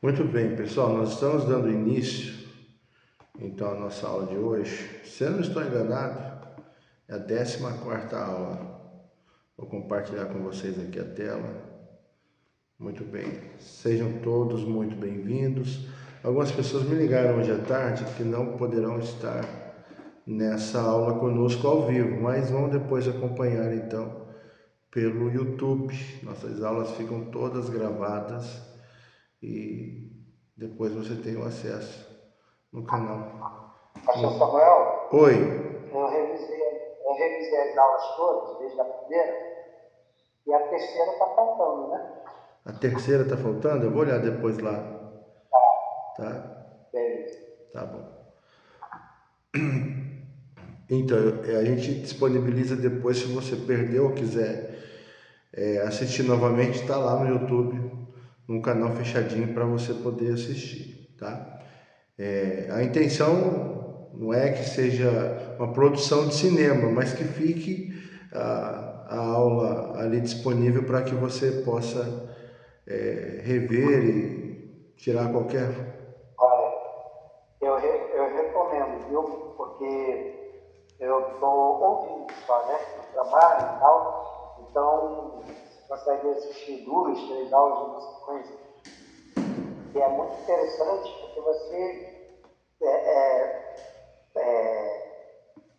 Muito bem, pessoal, nós estamos dando início, então, à nossa aula de hoje. Se eu não estou enganado, é a 14ª aula. Vou compartilhar com vocês aqui a tela. Muito bem, sejam todos muito bem-vindos. Algumas pessoas me ligaram hoje à tarde que não poderão estar nessa aula conosco ao vivo, mas vão depois acompanhar, então, pelo YouTube. Nossas aulas ficam todas gravadas e depois você tem o acesso no canal. Pastor Samuel, Oi, eu revisei as aulas todas, desde a primeira, e a terceira está faltando, né? a terceira tá faltando? Eu vou olhar depois lá, tá? Beleza. Tá bom. Então, a gente disponibiliza depois, se você perdeu ou quiser assistir novamente, está lá no YouTube, num canal fechadinho para você poder assistir, tá? A intenção não é que seja uma produção de cinema, mas que fique a aula ali disponível para que você possa rever e tirar qualquer. Olha, eu recomendo, viu? Porque eu estou ouvindo só, né? No trabalho e tal. Então, você consegue assistir 2, 3 aulas de uma sequência. E é muito interessante porque você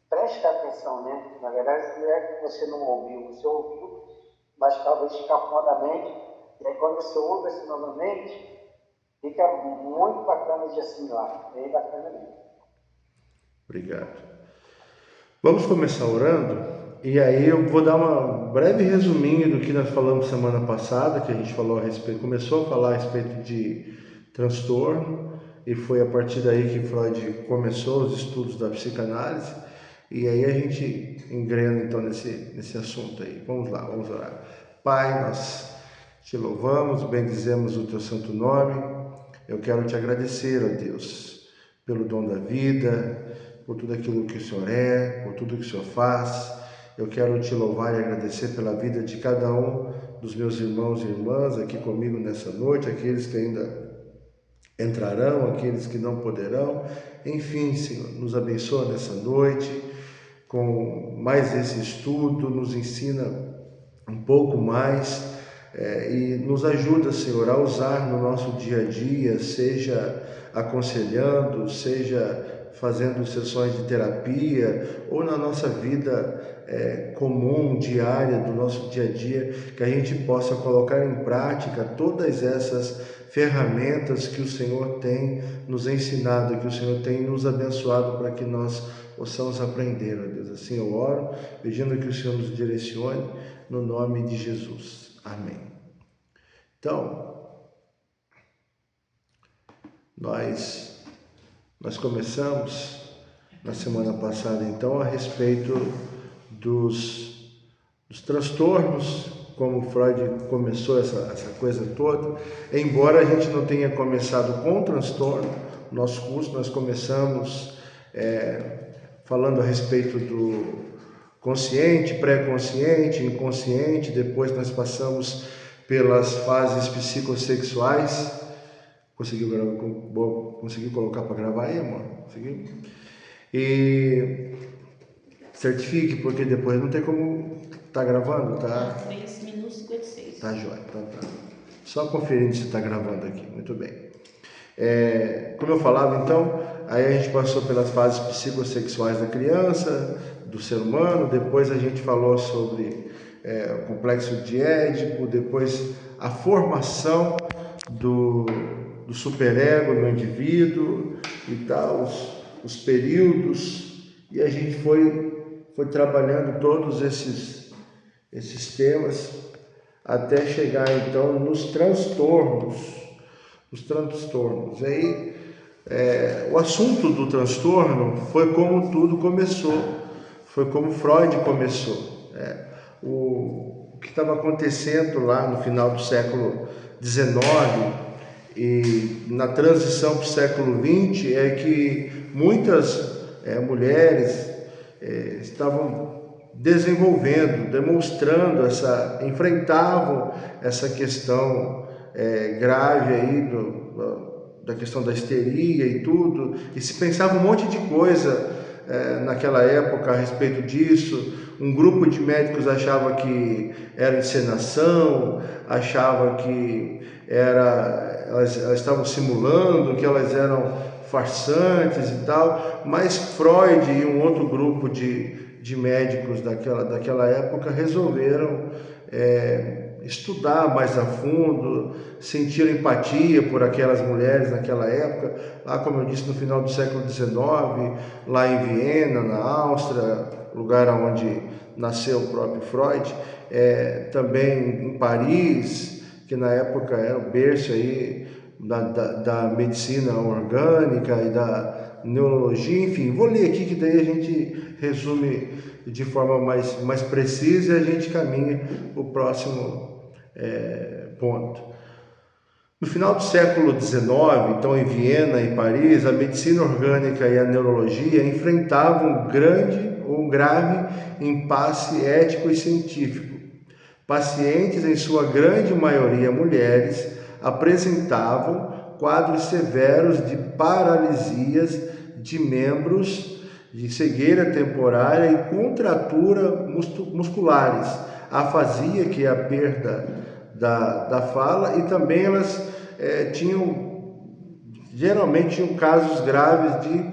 presta atenção, né? Na verdade, não é que você não ouviu, você ouviu, mas talvez escapou da mente. E aí, quando você ouve assim novamente, fica muito bacana de assimilar, bem bacana mesmo. Obrigado. Vamos começar orando? E aí eu vou dar uma breve resuminho do que nós falamos semana passada, que a gente falou a respeito, começou a falar a respeito de transtorno, e foi a partir daí que Freud começou os estudos da psicanálise, e aí a gente engrena então nesse assunto aí. Vamos lá, vamos orar. Pai, nós te louvamos, bendizemos o teu santo nome. Eu quero te agradecer, ó Deus, pelo dom da vida, por tudo aquilo que o Senhor é, por tudo que o Senhor faz. Eu quero te louvar e agradecer pela vida de cada um dos meus irmãos e irmãs aqui comigo nessa noite, aqueles que ainda entrarão, aqueles que não poderão. Enfim, Senhor, nos abençoa nessa noite com mais esse estudo, nos ensina um pouco mais e nos ajuda, Senhor, a usar no nosso dia a dia, seja aconselhando, seja fazendo sessões de terapia ou na nossa vida comum, diária, do nosso dia a dia, que a gente possa colocar em prática todas essas ferramentas que o Senhor tem nos ensinado, que o Senhor tem nos abençoado para que nós possamos aprender, ó Deus. Assim eu oro, pedindo que o Senhor nos direcione no nome de Jesus. Amém. Então, nós começamos na semana passada, então, a respeito dos transtornos, como Freud começou essa coisa toda. Embora a gente não tenha começado com transtorno, nosso curso nós começamos falando a respeito do consciente, pré-consciente, inconsciente, depois nós passamos pelas fases psicossexuais. Conseguiu colocar para gravar aí, amor? Conseguiu? E certifique, porque depois não tem como tá gravando, tá? 3 minutos e 56. Tá jóia, então tá. Só conferindo se tá gravando aqui, muito bem. Como eu falava, então, aí a gente passou pelas fases psicossexuais da criança, do ser humano, depois a gente falou sobre o complexo de Édipo, depois a formação do superego no indivíduo e tal, os períodos, e a gente foi trabalhando todos esses temas até chegar então nos transtornos. Aí o assunto do transtorno foi como tudo começou, foi como Freud começou. O que estava acontecendo lá no final do século XIX e na transição para o século XX é que muitas mulheres estavam desenvolvendo, demonstrando enfrentavam essa questão grave aí da questão da histeria e tudo, e se pensava um monte de coisa naquela época a respeito disso. Um grupo de médicos achava que era encenação, achava que elas estavam simulando, que elas eram farsantes e tal, mas Freud e um outro grupo de médicos daquela época resolveram estudar mais a fundo, sentir empatia por aquelas mulheres naquela época, lá como eu disse, no final do século XIX, lá em Viena, na Áustria, lugar onde nasceu o próprio Freud, também em Paris, que na época era o berço aí da medicina orgânica e da neurologia, enfim, vou ler aqui que daí a gente resume de forma mais precisa e a gente caminha para o próximo ponto. No final do século XIX, então em Viena e Paris, a medicina orgânica e a neurologia enfrentavam um grave impasse ético e científico. Pacientes, em sua grande maioria mulheres, apresentavam quadros severos de paralisias de membros, de cegueira temporária e contratura musculares, afasia, que é a perda da fala, e também elas geralmente tinham casos graves de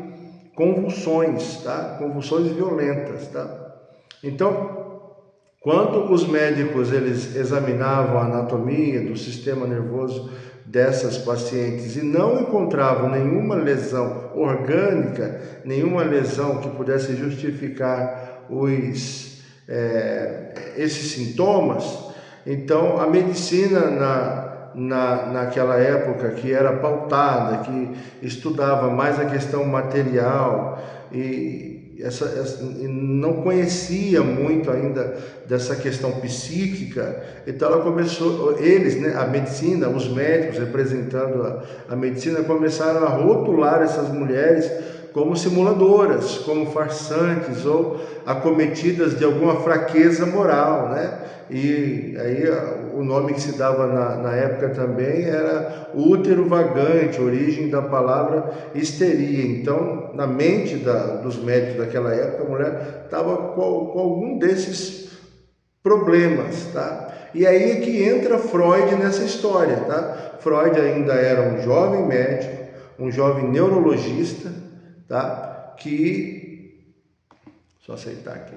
convulsões, tá? Convulsões violentas, tá? Então, quando os médicos eles examinavam a anatomia do sistema nervoso dessas pacientes e não encontravam nenhuma lesão orgânica, nenhuma lesão que pudesse justificar esses sintomas, então a medicina naquela época, que era pautada, que estudava mais a questão material e não conhecia muito ainda dessa questão psíquica, então ela começou, a medicina, os médicos representando a medicina, começaram a rotular essas mulheres como simuladoras, como farsantes ou acometidas de alguma fraqueza moral, né? E aí o nome que se dava na época também era útero vagante, origem da palavra histeria. Então, na mente dos médicos daquela época, a mulher estava com algum desses problemas, tá? E aí é que entra Freud nessa história, tá? Freud ainda era um jovem médico, um jovem neurologista, tá? Só aceitar aqui.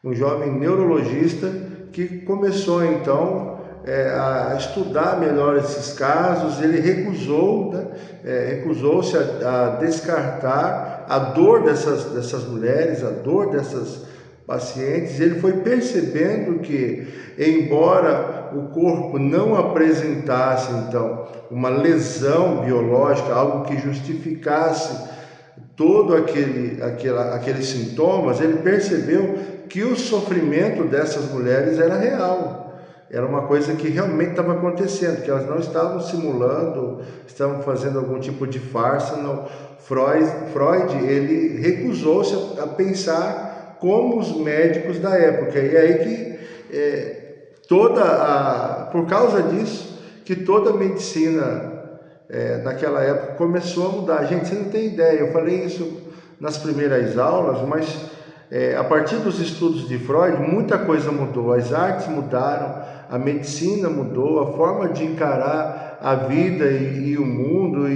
Um jovem neurologista que começou então a estudar melhor esses casos. Ele recusou-se a descartar a dor dessas mulheres, a dor dessas pacientes. Ele foi percebendo que, embora o corpo não apresentasse então uma lesão biológica, algo que justificasse todo aqueles sintomas, ele percebeu que o sofrimento dessas mulheres era real, era uma coisa que realmente estava acontecendo, que elas não estavam simulando, estavam fazendo algum tipo de farsa. Não. Freud ele recusou-se a pensar como os médicos da época, e é aí que por causa disso, que toda a medicina naquela época começou a mudar. Gente, você não tem ideia, eu falei isso nas primeiras aulas, mas a partir dos estudos de Freud, muita coisa mudou. As artes mudaram, a medicina mudou, a forma de encarar a vida e o mundo,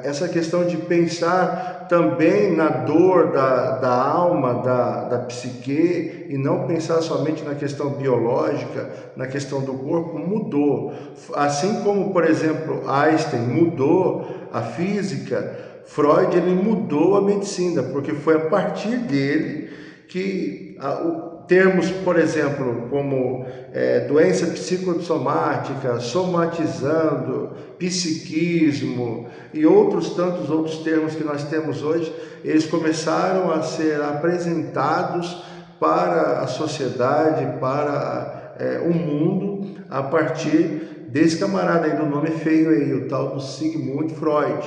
essa questão de pensar também na dor da alma, da psique, e não pensar somente na questão biológica, na questão do corpo, mudou. Assim como, por exemplo, Einstein mudou a física, Freud ele mudou a medicina, porque foi a partir dele que termos, por exemplo, como doença psicossomática, somatizando, psiquismo e tantos outros termos que nós temos hoje, eles começaram a ser apresentados para a sociedade, para o mundo, a partir desse camarada aí do nome feio aí, o tal do Sigmund Freud,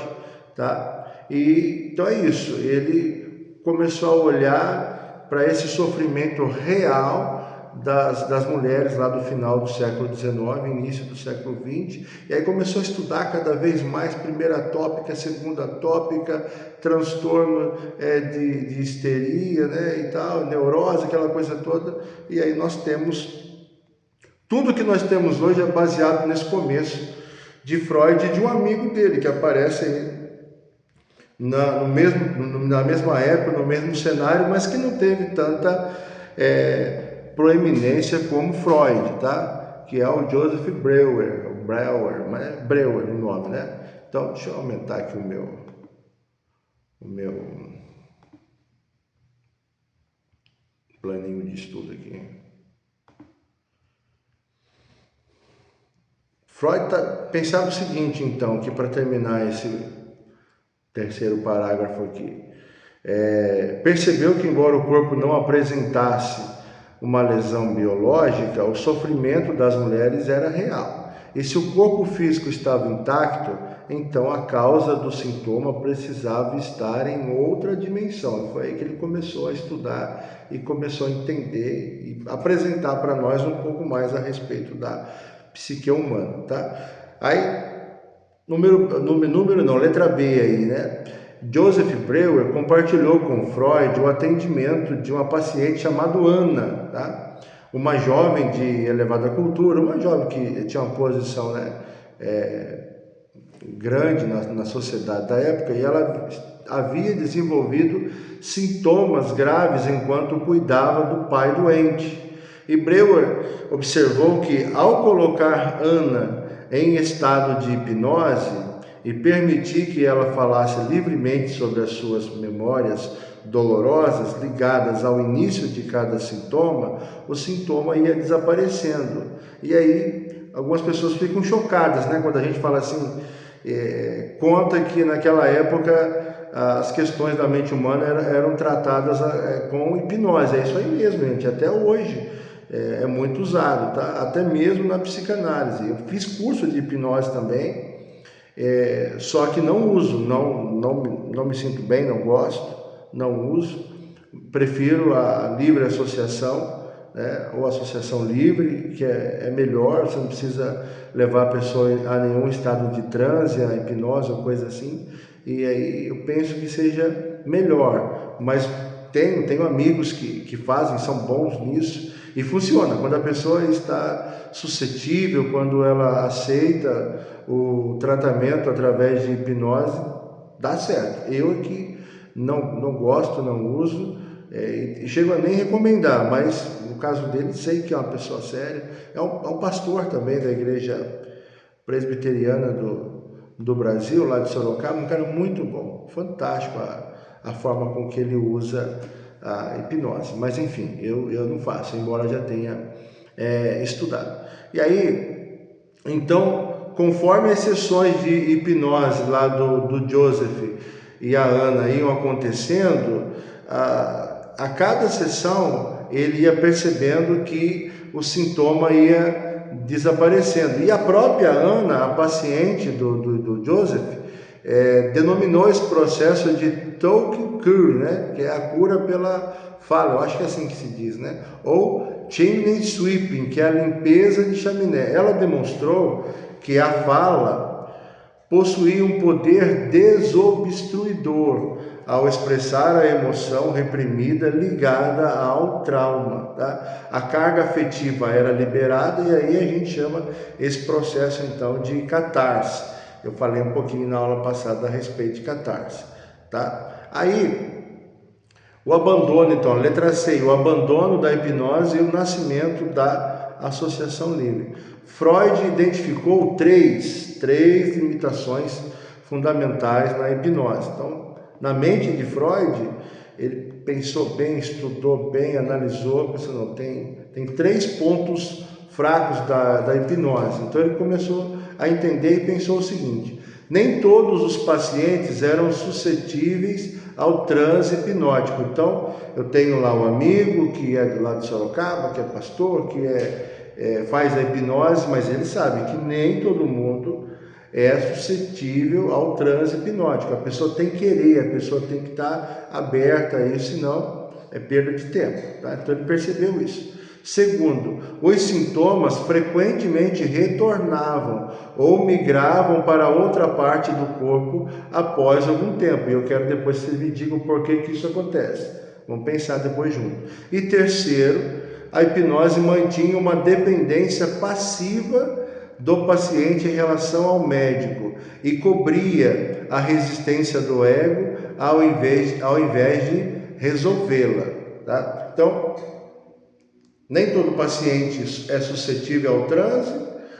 tá? Então é isso, ele começou a olhar para esse sofrimento real das mulheres lá do final do século XIX, início do século XX, e aí começou a estudar cada vez mais, primeira tópica, segunda tópica, transtorno de histeria, né, e tal, neurose, aquela coisa toda, e aí nós temos, tudo que nós temos hoje é baseado nesse começo de Freud e de um amigo dele, que aparece aí na mesma época, no mesmo cenário, mas que não teve tanta proeminência como Freud, tá? Que é o Joseph Breuer, mas é Breuer o nome, né? Então, deixa eu aumentar aqui o meu planinho de estudo aqui. Freud pensava o seguinte, então, que para terminar esse terceiro parágrafo aqui, percebeu que, embora o corpo não apresentasse uma lesão biológica, o sofrimento das mulheres era real. E se o corpo físico estava intacto, então a causa do sintoma precisava estar em outra dimensão. Foi aí que ele começou a estudar e começou a entender e apresentar para nós um pouco mais a respeito da psique humana, tá? Aí, letra B aí, né? Joseph Breuer compartilhou com Freud o atendimento de uma paciente chamada Ana, tá? Uma jovem de elevada cultura, uma jovem que tinha uma posição, né, grande na sociedade da época, e ela havia desenvolvido sintomas graves enquanto cuidava do pai doente. E Breuer observou que, ao colocar Ana em estado de hipnose e permitir que ela falasse livremente sobre as suas memórias dolorosas ligadas ao início de cada sintoma, o sintoma ia desaparecendo. E aí algumas pessoas ficam chocadas, né, quando a gente fala assim, conta que naquela época as questões da mente humana eram tratadas com hipnose. É isso aí mesmo, gente, até hoje é muito usado, tá? Até mesmo na psicanálise. Eu fiz curso de hipnose também, só que não uso, não me sinto bem, não gosto, não uso, prefiro a livre associação, né, ou associação livre, que é melhor, você não precisa levar a pessoa a nenhum estado de transe, a hipnose ou coisa assim, e aí eu penso que seja melhor, mas tenho amigos que fazem, são bons nisso, e funciona. Quando a pessoa está suscetível, quando ela aceita o tratamento através de hipnose, dá certo. Eu aqui não gosto, não uso, e chego a nem recomendar, mas no caso dele sei que é uma pessoa séria, é um pastor também da igreja presbiteriana do Brasil, lá de Sorocaba, um cara muito bom, fantástico a forma com que ele usa a hipnose, mas enfim, eu não faço, embora já tenha estudado. E aí, então, conforme as sessões de hipnose lá do Joseph e a Ana iam acontecendo, a cada sessão ele ia percebendo que o sintoma ia desaparecendo. E a própria Ana, a paciente do Joseph, denominou esse processo de talk cure, né? Que é a cura pela fala, eu acho que é assim que se diz, né? Ou chimney sweeping, que é a limpeza de chaminé. Ela demonstrou que a fala possuía um poder desobstruidor ao expressar a emoção reprimida ligada ao trauma, tá? A carga afetiva era liberada e aí a gente chama esse processo então de catarse. Eu falei um pouquinho na aula passada a respeito de catarse, tá? Aí, o abandono, então, letra C, o abandono da hipnose e o nascimento da associação livre. Freud identificou três limitações fundamentais na hipnose. Então, na mente de Freud, ele pensou bem, estudou bem, analisou, pensou, não, tem 3 pontos fracos da hipnose. Então, ele começou a entender e pensou o seguinte: nem todos os pacientes eram suscetíveis ao transe hipnótico. Então, eu tenho lá um amigo que é do lado de Sorocaba, que é pastor, que faz a hipnose, mas ele sabe que nem todo mundo é suscetível ao transe hipnótico. A pessoa tem que querer, a pessoa tem que estar aberta a isso, senão é perda de tempo, tá? Então ele percebeu isso. Segundo, os sintomas frequentemente retornavam ou migravam para outra parte do corpo após algum tempo. E eu quero depois que vocês me digam por que isso acontece. Vamos pensar depois junto. E terceiro, a hipnose mantinha uma dependência passiva do paciente em relação ao médico e cobria a resistência do ego ao invés de resolvê-la. Tá? Então, nem todo paciente é suscetível ao transe,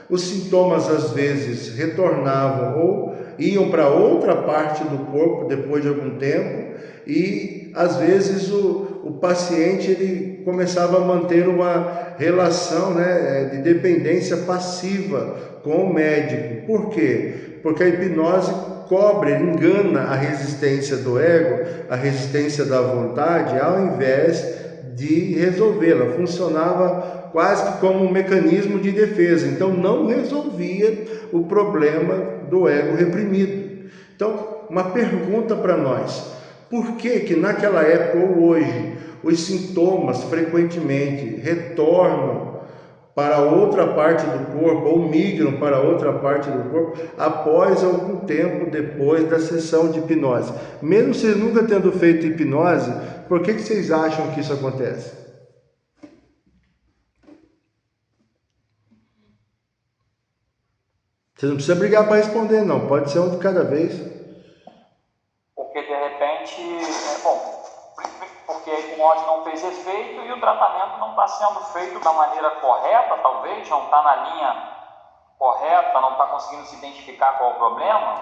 os sintomas às vezes retornavam ou iam para outra parte do corpo depois de algum tempo e às vezes o paciente ele começava a manter uma relação, né, de dependência passiva com o médico. Por quê? Porque a hipnose cobre, engana a resistência do ego, a resistência da vontade, ao invés de resolvê-la. Funcionava quase que como um mecanismo de defesa, então não resolvia o problema do ego reprimido. Então, uma pergunta para nós: por que naquela época ou hoje os sintomas frequentemente retornam para outra parte do corpo ou migram para outra parte do corpo após algum tempo depois da sessão de hipnose? Mesmo vocês nunca tendo feito hipnose, por que vocês acham que isso acontece? Vocês não precisam brigar para responder, não. Pode ser um de cada vez. Porque de repente, porque a hipnose não fez efeito e o tratamento não está sendo feito da maneira correta, talvez, não está na linha correta, não está conseguindo se identificar qual é o problema.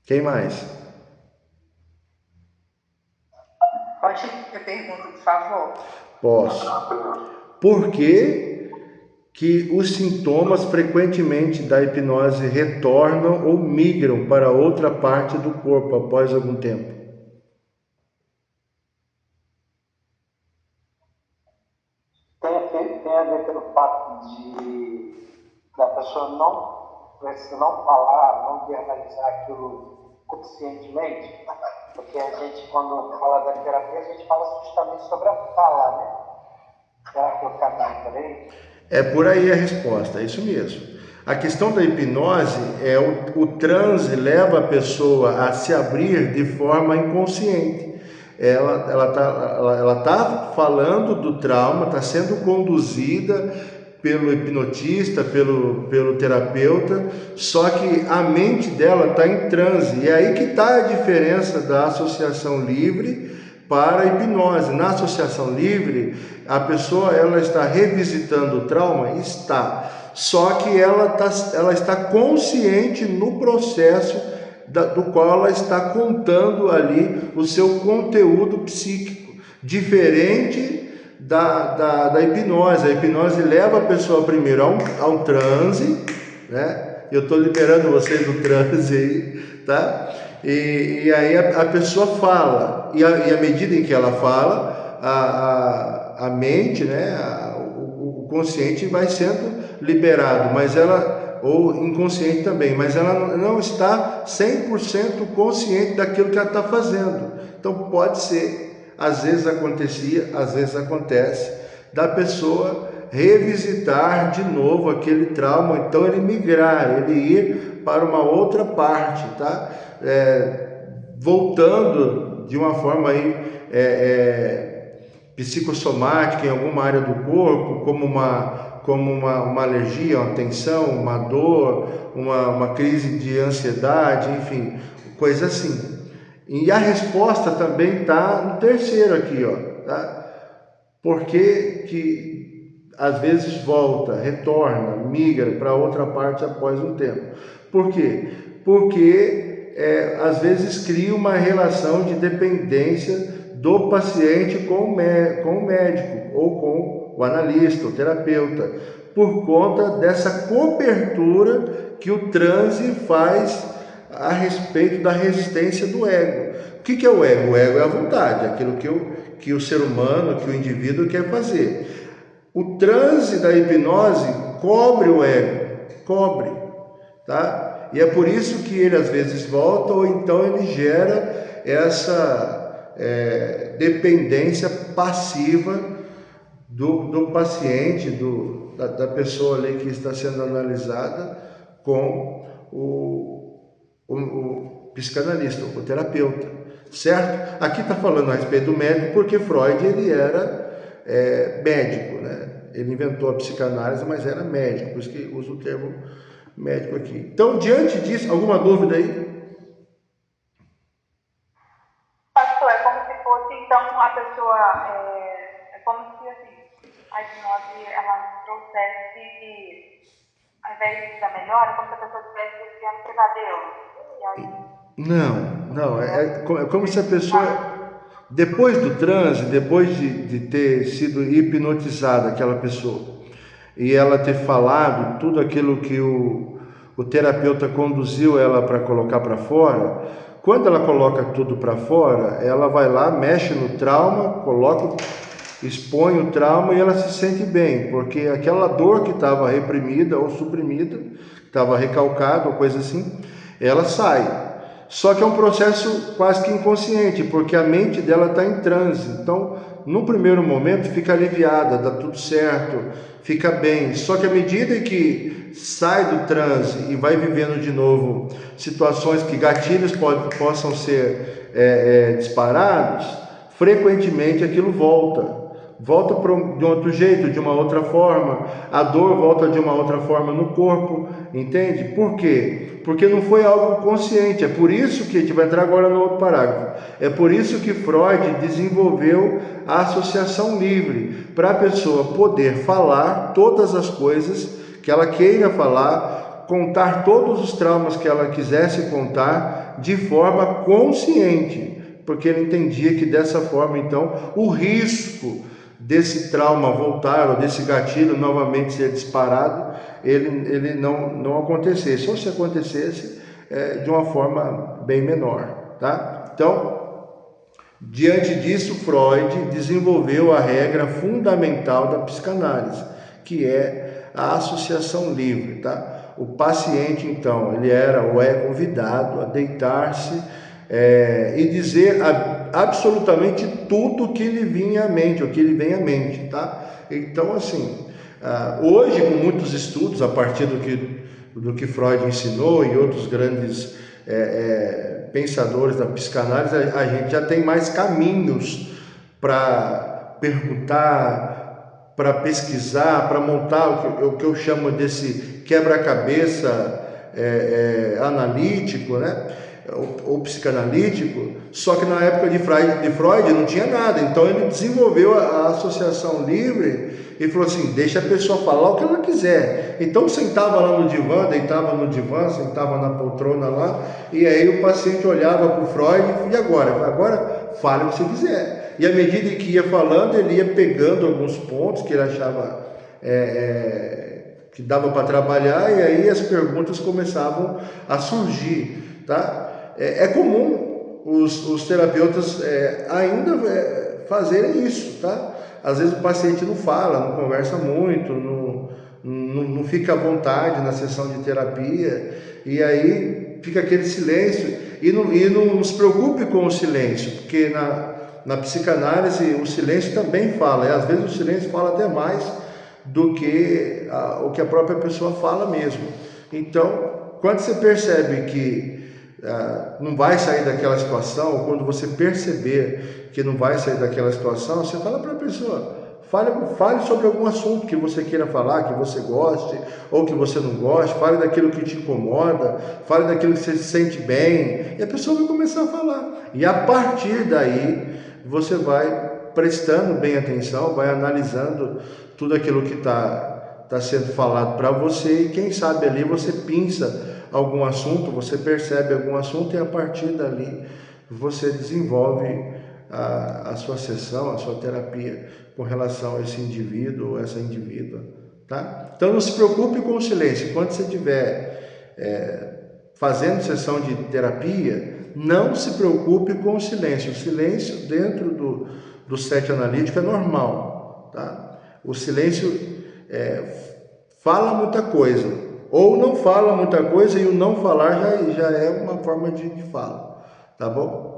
Quem mais? Pode ter pergunta, por favor? Posso. Por que os sintomas frequentemente da hipnose retornam ou migram para outra parte do corpo após algum tempo? Tem a ver pelo fato da pessoa não falar, não verbalizar aquilo conscientemente, porque a gente, quando fala da terapia, a gente fala justamente sobre a fala, né? Será que eu caminho por aí? É por aí a resposta, é isso mesmo. A questão da hipnose é o transe leva a pessoa a se abrir de forma inconsciente. Ela tá falando do trauma, está sendo conduzida pelo hipnotista, pelo terapeuta, só que a mente dela está em transe. E aí que está a diferença da associação livre para a hipnose. Na associação livre, a pessoa ela está revisitando o trauma? Está. Só que ela está consciente no processo do qual ela está contando ali o seu conteúdo psíquico, diferente da hipnose. A hipnose leva a pessoa primeiro a um transe, né? Eu estou liberando vocês do transe aí, tá? E aí a pessoa fala, e à medida em que ela fala, a mente, né, o consciente vai sendo liberado, mas ou inconsciente também, mas ela não está 100% consciente daquilo que ela está fazendo. Então pode ser, às vezes acontecia, às vezes acontece, da pessoa revisitar de novo aquele trauma, então ele migrar, ele ir para uma outra parte, tá? Voltando de uma forma aí, psicossomática em alguma área do corpo, como uma alergia, uma tensão, uma dor, uma crise de ansiedade, enfim, coisa assim. E a resposta também está no terceiro aqui, ó, tá? Por que às vezes volta, retorna, migra para outra parte após um tempo? Por quê? Porque às vezes cria uma relação de dependência do paciente com o médico ou com o analista, o terapeuta, por conta dessa cobertura que o transe faz a respeito da resistência do ego. O que é o ego? O ego é a vontade, aquilo que o ser humano, que o indivíduo quer fazer. O transe da hipnose cobre o ego, cobre, tá? E é por isso que ele às vezes volta, ou então ele gera essa dependência passiva do paciente, da pessoa ali que está sendo analisada com o psicanalista, o terapeuta, certo? Aqui está falando a respeito do médico, porque Freud ele era médico, né? Ele inventou a psicanálise, mas era médico, por isso que usa o termo médico aqui. Então, diante disso, alguma dúvida aí? Pastor, é como se fosse, então, a pessoa, é como se, assim, a hipnose, ela trouxesse, ao invés da melhora, é como se a pessoa estivesse vivendo um pesadelo. E aí... Não, é como se a pessoa, depois do transe, depois de ter sido hipnotizada, aquela pessoa, e ela ter falado tudo aquilo que o terapeuta conduziu ela para colocar para fora, quando ela coloca tudo para fora, ela vai lá, mexe no trauma, expõe o trauma e ela se sente bem, porque aquela dor que estava reprimida ou suprimida, estava recalcada ou coisa assim, ela sai. Só que é um processo quase que inconsciente, porque a mente dela está em transe. Então, no primeiro momento, fica aliviada, dá tudo certo, fica bem. Só que à medida que sai do transe e vai vivendo de novo situações que gatilhos possam ser disparados, frequentemente aquilo volta de um outro jeito, de uma outra forma, a dor volta de uma outra forma no corpo, entende? Por quê? Porque não foi algo consciente, é por isso que, a gente vai entrar agora no outro parágrafo, é por isso que Freud desenvolveu a associação livre, para a pessoa poder falar todas as coisas que ela queira falar, contar todos os traumas que ela quisesse contar, de forma consciente, porque ele entendia que dessa forma, então, o risco desse trauma voltar, ou desse gatilho novamente ser disparado, ele não acontecesse, ou se acontecesse, de uma forma bem menor, tá? Então, diante disso, Freud desenvolveu a regra fundamental da psicanálise, que é a associação livre, tá? O paciente, então, ele era ou é convidado a deitar-se e dizer absolutamente tudo que lhe vinha à mente, o que lhe vem à mente, tá? Então, assim, hoje, com muitos estudos, a partir do que Freud ensinou e outros grandes pensadores da psicanálise, a gente já tem mais caminhos para perguntar, para pesquisar, para montar o que eu chamo desse quebra-cabeça analítico, né? Ou psicanalítico, só que na época de Freud não tinha nada, então ele desenvolveu a associação livre e falou assim, deixa a pessoa falar o que ela quiser. Então sentava lá no divã, deitava no divã, sentava na poltrona lá, e aí o paciente olhava para o Freud, e agora fale o que você quiser. E à medida que ia falando, ele ia pegando alguns pontos que ele achava que dava para trabalhar, e aí as perguntas começavam a surgir, tá? É comum os terapeutas ainda fazerem isso, tá? Às vezes o paciente não fala, não conversa muito, não fica à vontade na sessão de terapia, e aí fica aquele silêncio, e não se preocupe com o silêncio, porque na psicanálise o silêncio também fala, e às vezes o silêncio fala até mais do que o que a própria pessoa fala mesmo. Então, quando você percebe que não vai sair daquela situação, ou quando você perceber que não vai sair daquela situação, você fala para a pessoa, fale sobre algum assunto que você queira falar, que você goste, ou que você não goste, fale daquilo que te incomoda, fale daquilo que você se sente bem, e a pessoa vai começar a falar. E a partir daí, você vai prestando bem atenção, vai analisando tudo aquilo que está sendo falado para você, e quem sabe ali você pinça algum assunto, você percebe algum assunto, e a partir dali você desenvolve a sua sessão, a sua terapia com relação a esse indivíduo ou essa indivídua, tá? Então não se preocupe com o silêncio. Quando você estiver fazendo sessão de terapia, não se preocupe com o silêncio. O silêncio dentro do set analítico é normal, tá? O silêncio fala muita coisa, ou não fala muita coisa, e o não falar já é uma forma de fala, tá bom?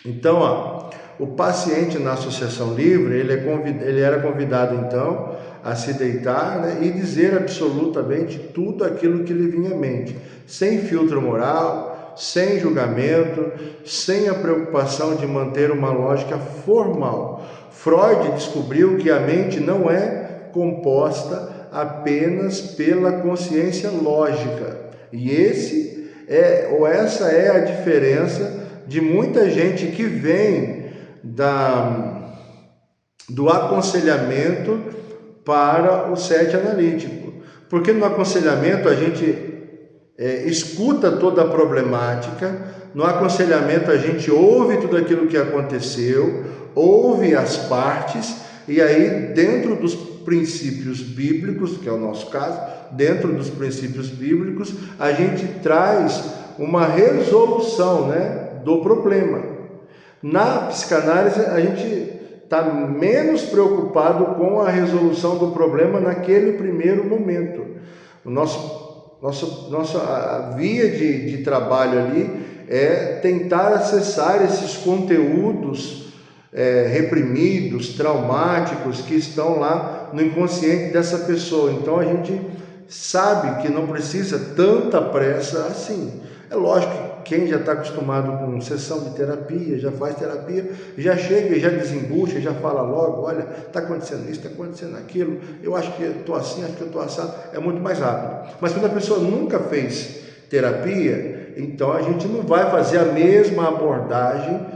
Então, O paciente na associação livre, ele era convidado então a se deitar, né, e dizer absolutamente tudo aquilo que lhe vinha à mente, sem filtro moral, sem julgamento, sem a preocupação de manter uma lógica formal. Freud descobriu que a mente não é composta apenas pela consciência lógica. E essa é a diferença de muita gente que vem do aconselhamento para o SET analítico. Porque no aconselhamento a gente escuta toda a problemática, no aconselhamento a gente ouve tudo aquilo que aconteceu, ouve as partes, e aí dentro dos princípios bíblicos, que é o nosso caso, dentro dos princípios bíblicos, a gente traz uma resolução, né, do problema. Na psicanálise, a gente está menos preocupado com a resolução do problema naquele primeiro momento. Nossa via de trabalho ali é tentar acessar esses conteúdos reprimidos, traumáticos, que estão lá no inconsciente dessa pessoa. Então a gente sabe que não precisa tanta pressa assim. É lógico que quem já está acostumado com sessão de terapia, já faz terapia, já chega e já desembucha, já fala logo, olha, está acontecendo isso, está acontecendo aquilo, eu acho que estou assim, acho que eu estou assado, é muito mais rápido. Mas quando a pessoa nunca fez terapia, então a gente não vai fazer a mesma abordagem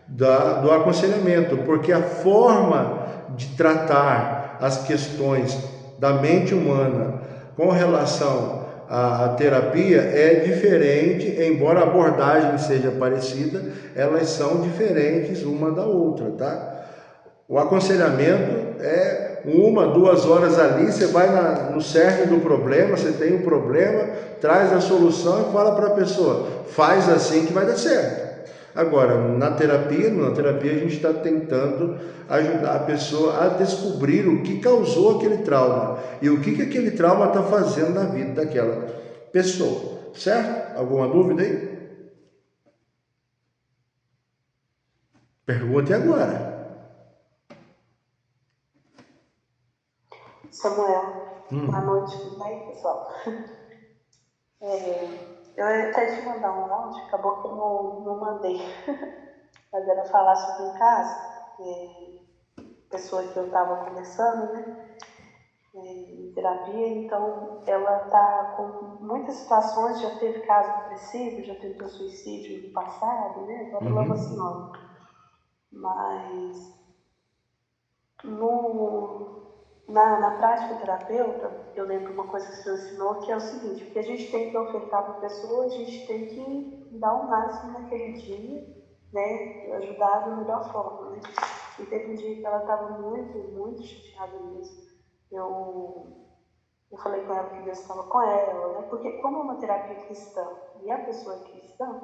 do aconselhamento, porque a forma de tratar as questões da mente humana com relação à terapia é diferente, embora a abordagem seja parecida, elas são diferentes uma da outra, tá? O aconselhamento é 1-2 horas ali, você vai no cerne do problema, você tem um problema, traz a solução e fala para a pessoa, faz assim que vai dar certo. Agora, na terapia a gente está tentando ajudar a pessoa a descobrir o que causou aquele trauma e o que aquele trauma está fazendo na vida daquela pessoa, certo? Alguma dúvida aí? Pergunte agora. Samuel, boa noite, tudo bem, pessoal? Eu ia até te mandar um áudio, acabou que eu não mandei, mas era falar sobre um caso, pessoa que eu estava conversando, né, em terapia, então ela está com muitas situações, já teve caso depressivo, já tentou suicídio no passado, né, agora ela é uma senhora, mas na prática terapeuta, eu lembro uma coisa que você ensinou, que é o seguinte, o que a gente tem que ofertar para a pessoa, a gente tem que dar o máximo naquele dia, né, ajudar da melhor forma, né. E teve um dia que ela estava muito, muito chateada mesmo. Eu falei com ela que Deus estava com ela, né, porque como é uma terapia cristã, e a pessoa é cristã,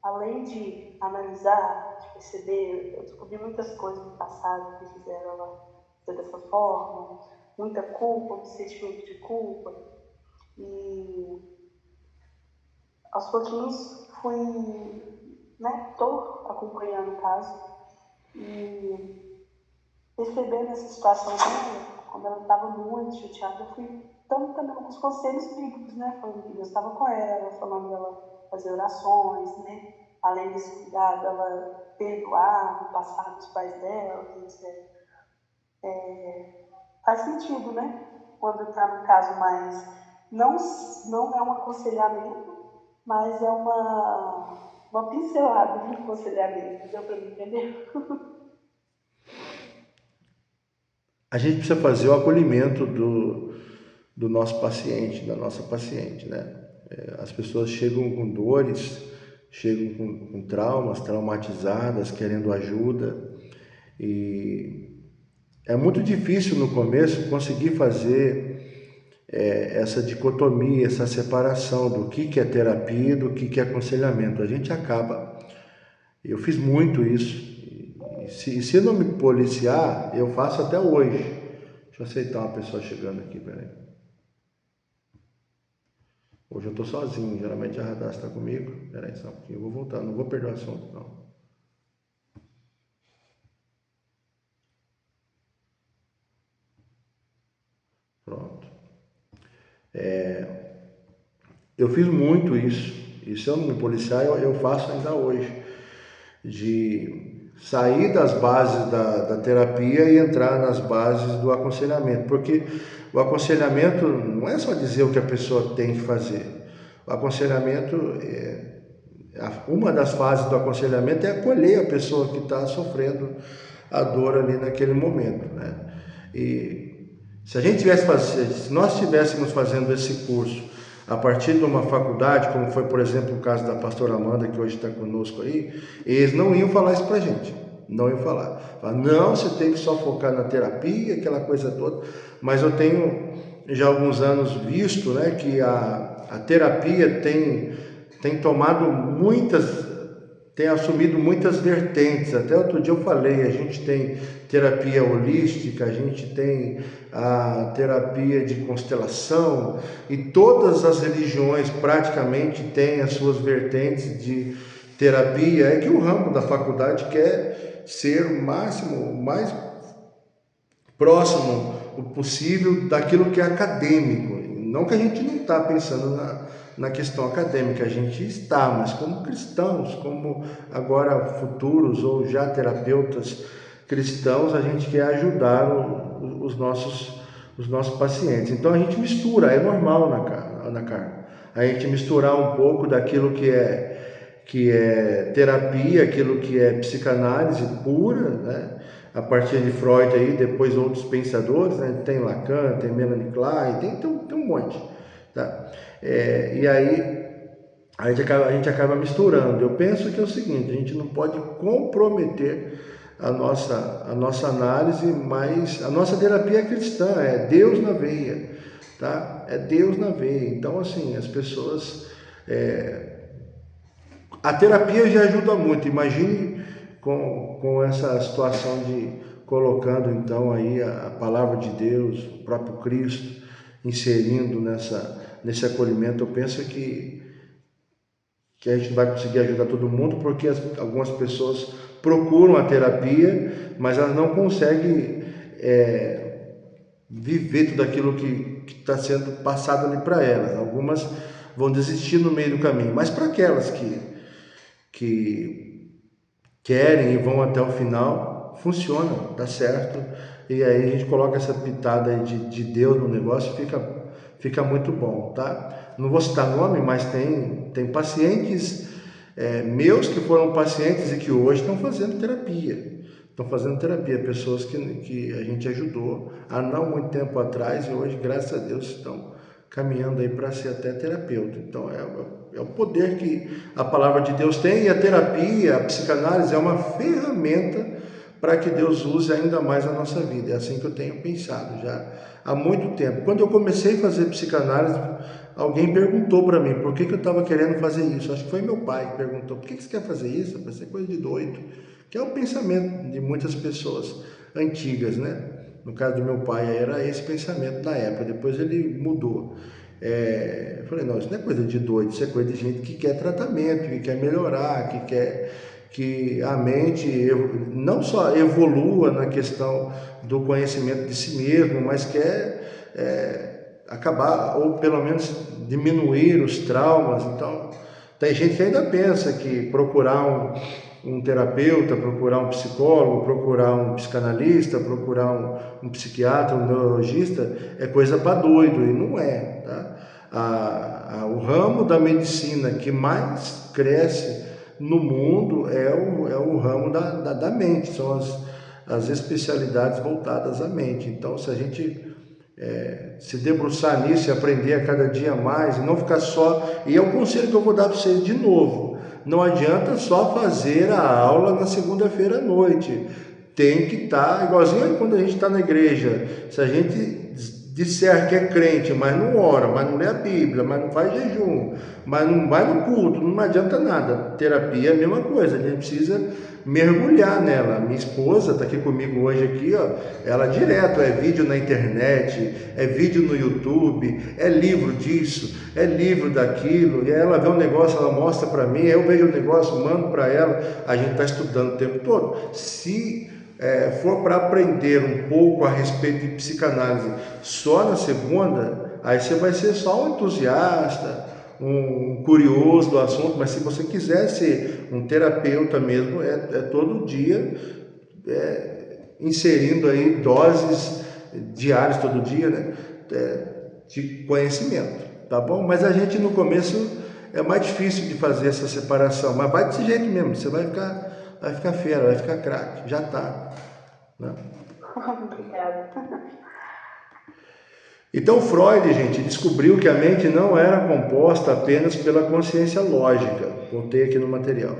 além de analisar, de perceber, eu descobri muitas coisas no passado que fizeram ela ser dessa forma, muita culpa, um sentimento de culpa. E aos pouquinhos fui, né, tô acompanhando o caso e percebendo essa situação dela, quando ela estava muito chateada, eu fui dando também alguns conselhos bíblicos, né, falando que Deus estava com ela, falando dela fazer orações, né, além desse cuidado, ela perdoar o passado dos pais dela, etc. Faz sentido, né? Quando está no caso mais... Não é um aconselhamento, mas é uma pincelada de aconselhamento. Deu para me entender? A gente precisa fazer o acolhimento do nosso paciente, da nossa paciente, né? As pessoas chegam com dores, chegam com traumas, traumatizadas, querendo ajuda, e é muito difícil no começo conseguir fazer essa dicotomia, essa separação do que é terapia e do que é aconselhamento. A gente acaba, eu fiz muito isso, e se não me policiar, eu faço até hoje. Deixa eu aceitar uma pessoa chegando aqui, peraí. Hoje eu estou sozinho, geralmente a Radassa está comigo. Peraí só um pouquinho, eu vou voltar, não vou perder o assunto não. Eu fiz muito isso, e sendo um policial eu faço ainda hoje, de sair das bases da terapia e entrar nas bases do aconselhamento, porque o aconselhamento não é só dizer o que a pessoa tem que fazer. O aconselhamento, uma das fases do aconselhamento é acolher a pessoa que está sofrendo a dor ali naquele momento, né? E se nós estivéssemos fazendo esse curso a partir de uma faculdade, como foi, por exemplo, o caso da pastora Amanda, que hoje está conosco aí, eles não iam falar isso pra gente, não iam falar. Não, você tem que só focar na terapia, aquela coisa toda, mas eu tenho já há alguns anos visto, né, que a terapia tem tomado tem assumido muitas vertentes. Até outro dia eu falei, a gente tem terapia holística, a gente tem a terapia de constelação, e todas as religiões praticamente têm as suas vertentes de terapia. É que o ramo da faculdade quer ser o mais próximo o possível daquilo que é acadêmico. Não que a gente não está pensando na questão acadêmica, a gente está, mas como cristãos, como agora futuros ou já terapeutas cristãos, a gente quer ajudar os nossos pacientes. Então a gente mistura, é normal, Ana Carla, a gente misturar um pouco daquilo que é terapia, aquilo que é psicanálise pura, né? A partir de Freud aí, depois outros pensadores, né? Tem Lacan, tem Melanie Klein, tem um monte, tá? E aí a gente acaba misturando. Eu penso que é o seguinte, a gente não pode comprometer a nossa análise, mas a nossa terapia é cristã, é Deus na veia, tá? É Deus na veia. Então, assim, as pessoas... A terapia já ajuda muito, imagine com essa situação de colocando então aí a palavra de Deus, o próprio Cristo, inserindo nesse acolhimento. Eu penso que a gente vai conseguir ajudar todo mundo, porque algumas pessoas procuram a terapia, mas elas não conseguem viver tudo aquilo que está sendo passado ali para elas. Algumas vão desistir no meio do caminho, mas para aquelas que querem e vão até o final, funciona, dá certo. E aí a gente coloca essa pitada aí de Deus no negócio, fica muito bom, tá? Não vou citar nome, mas tem pacientes meus que foram pacientes e que hoje estão fazendo terapia. Pessoas que a gente ajudou há não muito tempo atrás e hoje, graças a Deus, estão caminhando aí para ser até terapeuta. Então é o poder que a palavra de Deus tem, e a terapia, a psicanálise é uma ferramenta para que Deus use ainda mais a nossa vida. É assim que eu tenho pensado já há muito tempo. Quando eu comecei a fazer psicanálise, alguém perguntou para mim por que eu estava querendo fazer isso. Acho que foi meu pai que perguntou: por que você quer fazer isso? Vai ser coisa de doido. Que é o pensamento de muitas pessoas antigas, né? No caso do meu pai, era esse pensamento na época. Depois ele mudou. Eu falei: não, isso não é coisa de doido, isso é coisa de gente que quer tratamento, que quer melhorar, que quer que a mente não só evolua na questão do conhecimento de si mesmo, mas quer acabar, ou pelo menos diminuir os traumas. Então, tem gente que ainda pensa que procurar um terapeuta, procurar um psicólogo, procurar um psicanalista, procurar um psiquiatra, um neurologista é coisa para doido, e não é, tá? O ramo da medicina que mais cresce no mundo é o ramo da mente, são as especialidades voltadas à mente. Então, se a gente se debruçar nisso e aprender a cada dia mais, e não ficar só... E é um conselho que eu vou dar para vocês de novo: não adianta só fazer a aula na segunda-feira à noite. Tem que estar igualzinho quando a gente está na igreja. Se a gente disser que é crente, mas não ora, mas não lê a Bíblia, mas não faz jejum, mas não vai no culto, não adianta nada. Terapia é a mesma coisa, a gente precisa mergulhar nela. Minha esposa está aqui comigo hoje aqui, ó, ela direto é vídeo na internet, é vídeo no YouTube, é livro disso, é livro daquilo, e aí ela vê um negócio, ela mostra para mim, eu vejo o negócio, mando para ela, a gente está estudando o tempo todo. Se for para aprender um pouco a respeito de psicanálise só na segunda, aí você vai ser só um entusiasta, um curioso do assunto, mas se você quiser ser um terapeuta mesmo, é todo dia inserindo aí doses diárias todo dia, né, de conhecimento, tá bom? Mas a gente no começo é mais difícil de fazer essa separação, mas vai desse jeito mesmo, você vai ficar fera, vai ficar craque, já tá, né? Obrigada. Então Freud, gente, descobriu que a mente não era composta apenas pela consciência lógica, contei aqui no material.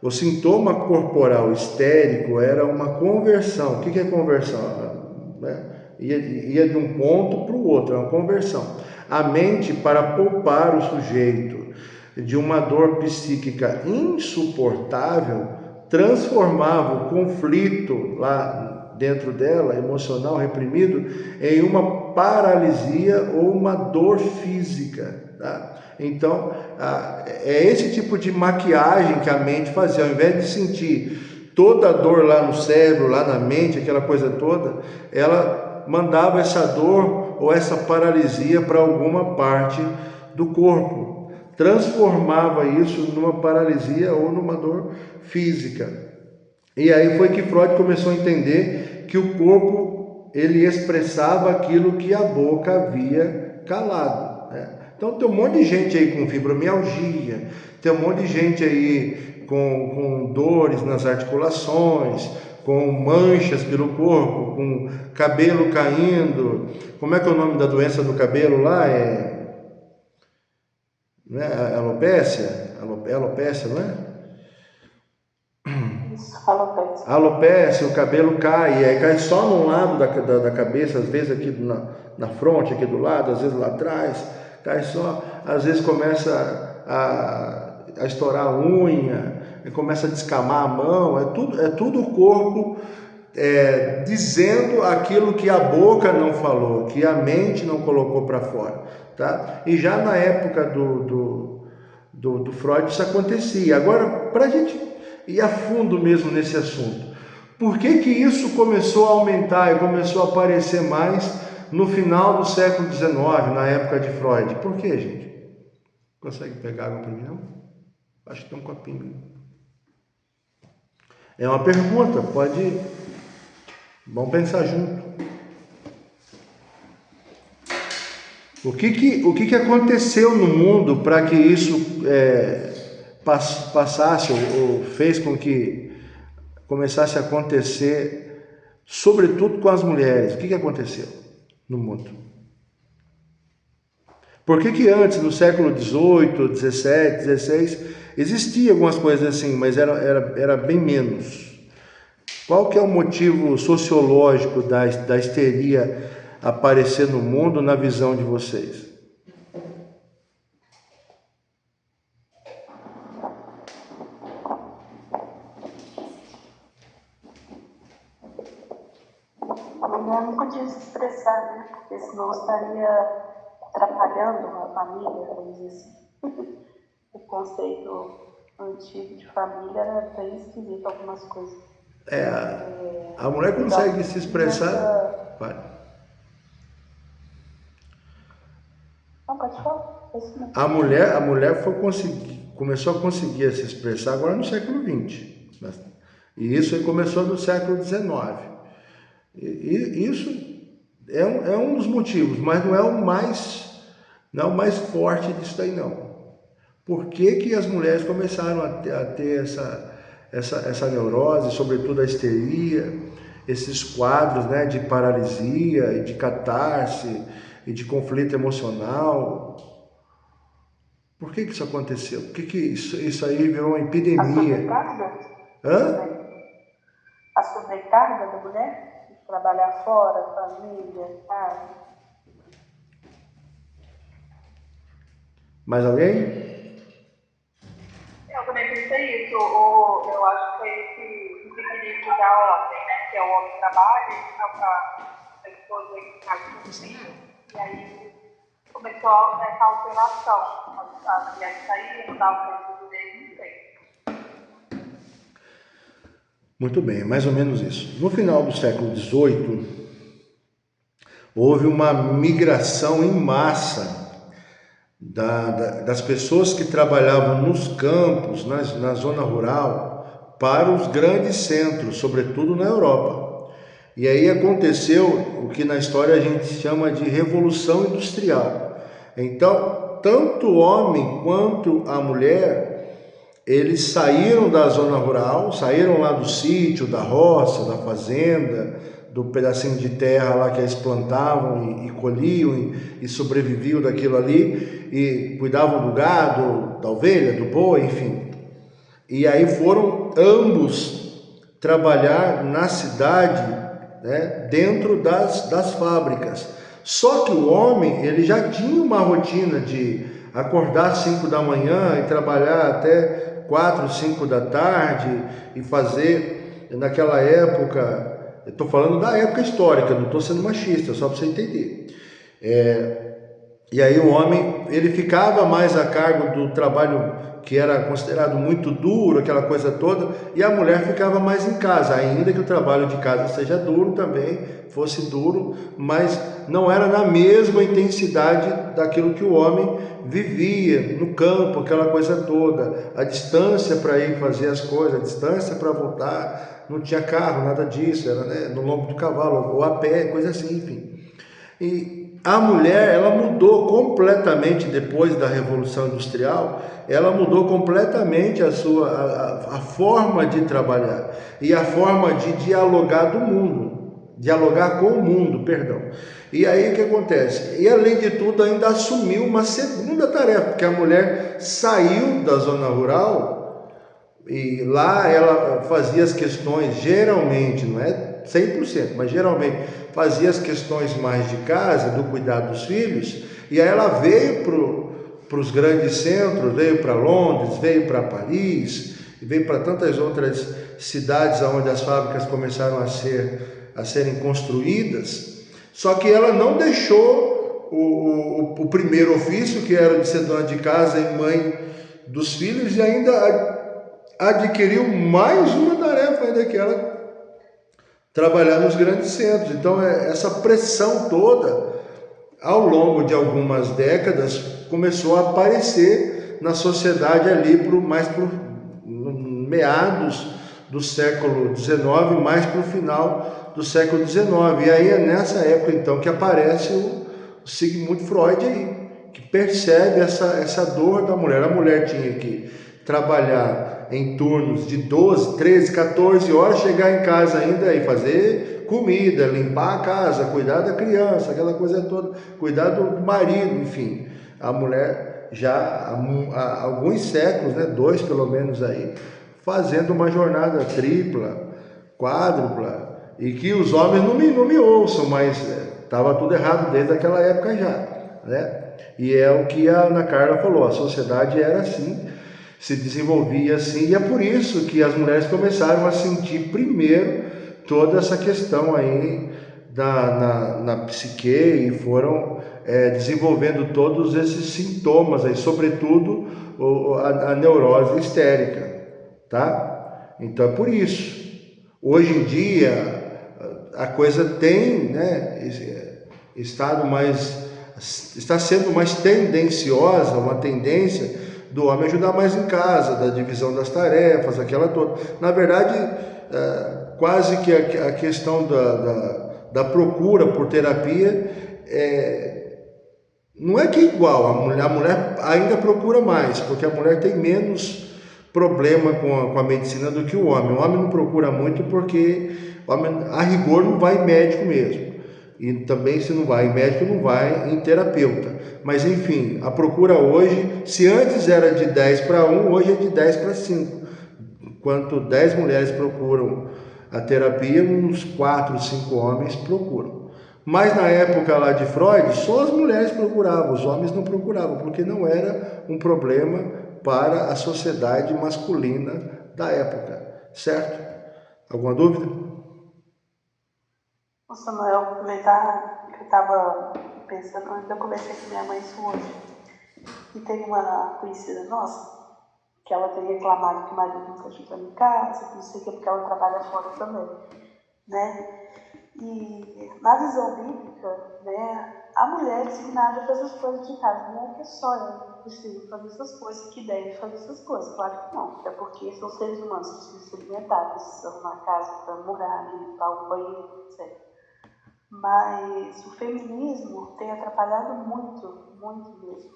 O sintoma corporal histérico era uma conversão. O que é conversão? Ia de um ponto para o outro, é uma conversão. A mente, para poupar o sujeito de uma dor psíquica insuportável, transformava o conflito lá dentro dela, emocional reprimido, em uma paralisia ou uma dor física, tá? Então, é esse tipo de maquiagem que a mente fazia. Ao invés de sentir toda a dor lá no cérebro, lá na mente, aquela coisa toda, ela mandava essa dor ou essa paralisia para alguma parte do corpo, transformava isso numa paralisia ou numa dor física. E aí foi que Freud começou a entender que o corpo, ele expressava aquilo que a boca havia calado, né? Então tem um monte de gente aí com fibromialgia, tem um monte de gente aí com dores nas articulações, com manchas pelo corpo, com cabelo caindo. Como é que é o nome da doença do cabelo lá? Não é alopécia? Alopécia, não é? Alopecia. Alopecia, o cabelo cai, aí cai só num lado da cabeça, às vezes aqui na fronte, aqui do lado, às vezes lá atrás, cai só, às vezes começa a estourar a unha, começa a descamar a mão, é tudo o corpo dizendo aquilo que a boca não falou, que a mente não colocou para fora, tá? E já na época do Freud isso acontecia. Agora, para a gente ir a fundo mesmo nesse assunto, por que isso começou a aumentar e começou a aparecer mais no final do século XIX, na época de Freud? Por que, gente? Consegue pegar água para mim, não? Acho que tem um copinho. É uma pergunta, pode... Vamos pensar junto. O que aconteceu no mundo para que isso passasse ou fez com que começasse a acontecer, sobretudo com as mulheres? O que aconteceu no mundo? Por que antes, no século XVIII, XVII, XVI, existia algumas coisas assim, mas era bem menos? Qual que é o motivo sociológico da histeria aparecer no mundo na visão de vocês? A mulher não podia se expressar, né? Porque senão estaria atrapalhando a família, vamos dizer assim. O conceito antigo de família era bem esquisito, algumas coisas. A mulher consegue se expressar. Vai. Não, pode falar. A mulher começou a conseguir se expressar agora no século XX. E isso começou no século XIX. E isso é um dos motivos, mas não é o mais forte disso daí, não. Por que as mulheres começaram a ter essa neurose, sobretudo a histeria, esses quadros, né, de paralisia e de catarse e de conflito emocional? Por que isso aconteceu? Por que isso aí virou uma epidemia? A sobrecarga? Hã? A sobrecarga da mulher? De trabalhar fora, família, casa. Mais alguém? Eu também pensei isso, eu acho que foi esse desequilíbrio da ordem, né? Que é o homem trabalha, a esposa em casa, e aí começou essa alteração. As mulheres saíram, não davam para tudo dele, não sei. Muito bem, mais ou menos isso. No final do século XVIII, houve uma migração em massa das pessoas que trabalhavam nos campos, na zona rural, para os grandes centros, sobretudo na Europa. E aí aconteceu o que na história a gente chama de Revolução Industrial. Então, tanto o homem quanto a mulher, eles saíram da zona rural, saíram lá do sítio, da roça, da fazenda, do pedacinho de terra lá que eles plantavam e colhiam e sobreviviam daquilo ali, e cuidavam do gado, da ovelha, do boi, enfim. E aí foram ambos trabalhar na cidade, né, dentro das fábricas. Só que o homem, ele já tinha uma rotina de acordar às 5 da manhã e trabalhar até 4, 5 da tarde e fazer, naquela época, eu estou falando da época histórica, não estou sendo machista, só para você entender. E aí o homem, ele ficava mais a cargo do trabalho que era considerado muito duro, aquela coisa toda, e a mulher ficava mais em casa, ainda que o trabalho de casa seja duro também, fosse duro, mas não era na mesma intensidade daquilo que o homem vivia no campo, aquela coisa toda, a distância para ir fazer as coisas, a distância para voltar, não tinha carro, nada disso, era, né, no lombo do cavalo, ou a pé, coisa assim, enfim. E a mulher, ela mudou completamente depois da Revolução Industrial, ela mudou completamente a forma de trabalhar e a forma de dialogar com o mundo, perdão. E aí o que acontece? E além de tudo ainda assumiu uma segunda tarefa, porque a mulher saiu da zona rural e lá ela fazia as questões, geralmente, não é 100%, mas geralmente fazia as questões mais de casa, do cuidado dos filhos, e aí ela veio para os grandes centros, veio para Londres, veio para Paris, veio para tantas outras cidades onde as fábricas começaram a serem construídas, só que ela não deixou o primeiro ofício, que era de ser dona de casa e mãe dos filhos, e ainda adquiriu mais uma tarefa ainda, que era trabalhar nos grandes centros. Então essa pressão toda, ao longo de algumas décadas, começou a aparecer na sociedade ali mais para meados do século XIX, mais para o final do século XIX. E aí é nessa época então que aparece o Sigmund Freud aí, que percebe essa dor da mulher. A mulher tinha que trabalhar em turnos de 12, 13, 14 horas, chegar em casa ainda e fazer comida, limpar a casa, cuidar da criança, aquela coisa toda, cuidar do marido, enfim. A mulher já há alguns séculos, né, 2 pelo menos aí, fazendo uma jornada tripla, quádrupla, e que os homens não me ouçam, mas estava tudo errado desde aquela época já, né? E é o que a Ana Carla falou, a sociedade era assim, se desenvolvia assim, e é por isso que as mulheres começaram a sentir primeiro toda essa questão aí na psique, e foram desenvolvendo todos esses sintomas aí, sobretudo a neurose histérica, tá? Então é por isso. Hoje em dia a coisa tem, né, está sendo mais tendenciosa, uma tendência do homem ajudar mais em casa, da divisão das tarefas, aquela toda. Na verdade, quase que a questão da procura por terapia não é que é igual, a mulher ainda procura mais, porque a mulher tem menos problema com a medicina do que o homem. O homem não procura muito porque o homem, a rigor, não vai em médico mesmo. E também, se não vai em médico, não vai em terapeuta. Mas enfim, a procura hoje, se antes era de 10 para 1, hoje é de 10 para 5. Enquanto 10 mulheres procuram a terapia, uns 4, 5 homens procuram. Mas na época lá de Freud, só as mulheres procuravam, os homens não procuravam, porque não era um problema para a sociedade masculina da época, certo? Alguma dúvida? Ô Samuel, aproveitar que eu estava pensando, eu conversei com minha mãe isso hoje, e tem uma conhecida nossa, que ela tem reclamado que o marido não está ajudando em casa, que não sei o que, porque ela trabalha fora também, né? E na visão bíblica, né, a mulher é designada a fazer as coisas de casa, não é que só ela precisa fazer essas coisas, que deve fazer essas coisas, claro que não, até porque são seres humanos, precisam se alimentar, precisam arrumar a casa para morar, limpar o banheiro, etc. Mas o feminismo tem atrapalhado muito, muito mesmo,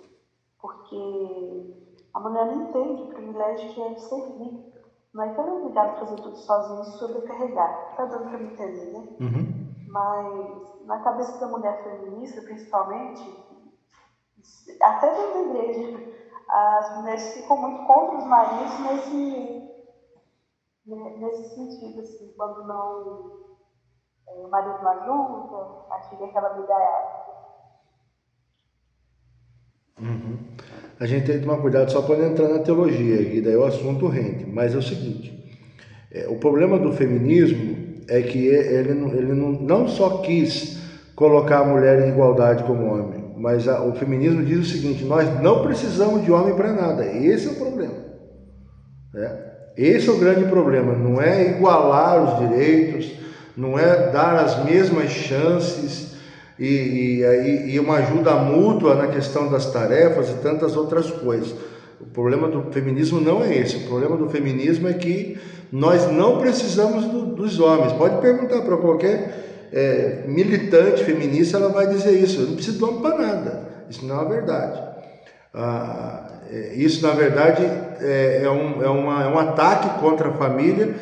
porque a mulher não entende o privilégio que é de servir. Não é que ela é obrigada a fazer tudo sozinha e sobrecarregar. Tá dando para me entender, né? Uhum. Mas na cabeça da mulher feminista, principalmente, até dentro da igreja, as mulheres ficam muito contra os maridos nesse sentido, assim, quando não o marido não ajuda, aí fica aquela brigaiada. Uhum. A gente tem que tomar cuidado só para não entrar na teologia, e daí o assunto rende. Mas é o seguinte, o problema do feminismo é que ele não só quis colocar a mulher em igualdade com o homem, mas o feminismo diz o seguinte, nós não precisamos de homem para nada. Esse é o problema. Esse é o grande problema, não é igualar os direitos, não é dar as mesmas chances e uma ajuda mútua na questão das tarefas e tantas outras coisas. O problema do feminismo não é esse, o problema do feminismo é que nós não precisamos dos homens. Pode perguntar para qualquer militante feminista, ela vai dizer isso, eu não preciso do homem para nada, isso não é verdade. Isso, na verdade, é um ataque contra a família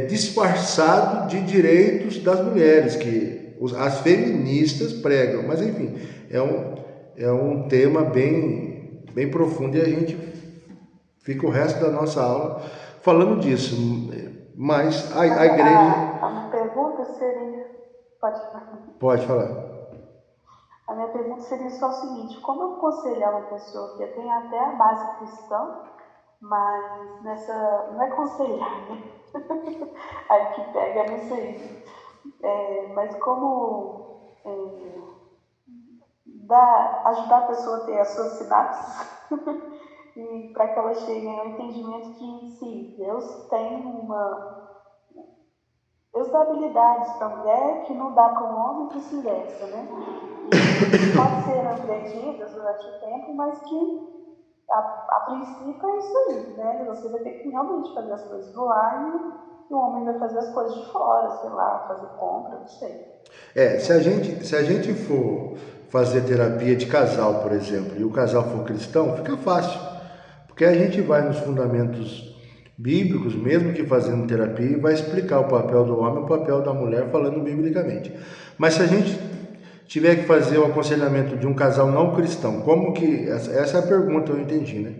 disfarçado de direitos das mulheres, que as feministas pregam. Mas, enfim, é um tema bem, bem profundo e a gente fica o resto da nossa aula falando disso. Mas a igreja... A minha pergunta seria... Pode falar. A minha pergunta seria só o seguinte, como eu aconselhar uma pessoa que tem até a base cristã, mas não é aconselhar, né? Aí que pega nisso aí. Mas como ajudar a pessoa a ter as suas sinapses e para que ela chegue ao entendimento que, sim, Deus dá habilidades para a mulher que não dá para o homem e vice-versa, né? E pode ser aprendidas durante o tempo, mas que a princípio é isso aí, né? Você vai ter que realmente fazer as coisas do lar e o homem vai fazer as coisas de fora, sei lá, fazer compra, não sei. Se a gente for fazer terapia de casal, por exemplo, e o casal for cristão, fica fácil, porque a gente vai nos fundamentos bíblicos, mesmo que fazendo terapia, e vai explicar o papel do homem e o papel da mulher falando biblicamente. Mas se a gente tiver que fazer o aconselhamento de um casal não cristão, como que... Essa é a pergunta, eu entendi, né?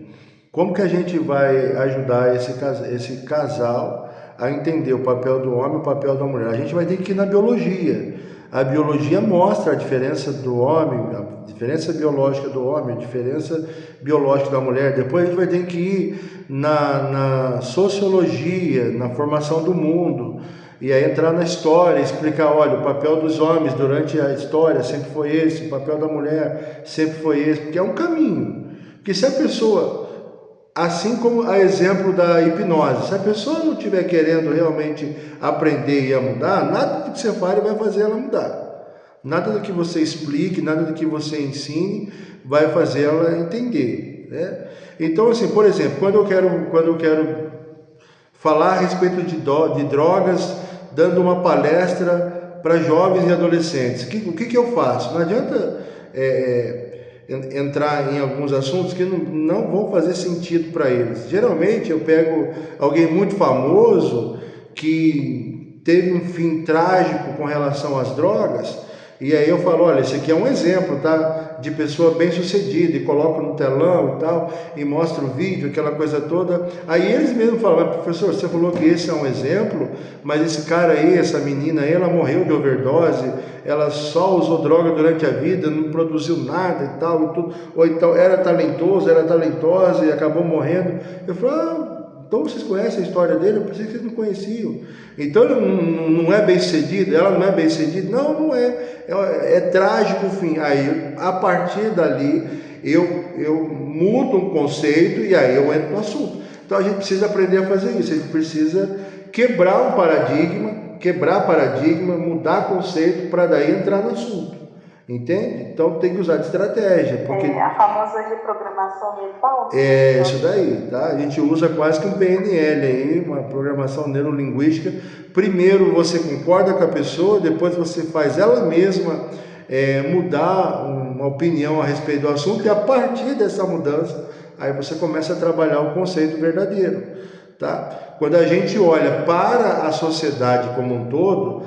Como que a gente vai ajudar esse casal a entender o papel do homem e o papel da mulher? A gente vai ter que ir na biologia. A biologia mostra a diferença do homem, a diferença biológica do homem, a diferença biológica da mulher. Depois a gente vai ter que ir na sociologia, na formação do mundo, e aí entrar na história, explicar, olha, o papel dos homens durante a história sempre foi esse, o papel da mulher sempre foi esse, porque é um caminho. Porque se a pessoa, assim como a exemplo da hipnose, se a pessoa não estiver querendo realmente aprender e a mudar, nada do que você fale vai fazer ela mudar. Nada do que você explique, nada do que você ensine vai fazer ela entender, né? Então, assim, por exemplo, quando eu quero falar a respeito de drogas, dando uma palestra para jovens e adolescentes, o que eu faço? Não adianta entrar em alguns assuntos que não vão fazer sentido para eles. Geralmente eu pego alguém muito famoso que teve um fim trágico com relação às drogas, e aí eu falo, olha, esse aqui é um exemplo, tá, de pessoa bem sucedida, e coloco no telão e tal, e mostro o vídeo, aquela coisa toda. Aí eles mesmos falam, mas professor, você falou que esse é um exemplo, mas esse cara aí, essa menina aí, ela morreu de overdose, ela só usou droga durante a vida, não produziu nada e tal, e tudo. Ou então era talentoso, era talentosa e acabou morrendo. Eu falo, então vocês conhecem a história dele? Eu pensei que vocês não conheciam. Então ele não é bem sucedido, ela não é bem sucedida? Não é. É trágico o fim. Aí, a partir dali, eu mudo um conceito e aí eu entro no assunto. Então a gente precisa aprender a fazer isso, a gente precisa quebrar um paradigma quebrar paradigma, mudar conceito para daí entrar no assunto. Entende? Então tem que usar de estratégia. Porque a famosa reprogramação mental. É isso daí, tá? A gente usa quase que um PNL aí, uma programação neurolinguística. Primeiro você concorda com a pessoa, depois você faz ela mesma mudar uma opinião a respeito do assunto, e a partir dessa mudança, aí você começa a trabalhar o conceito verdadeiro, tá? Quando a gente olha para a sociedade como um todo,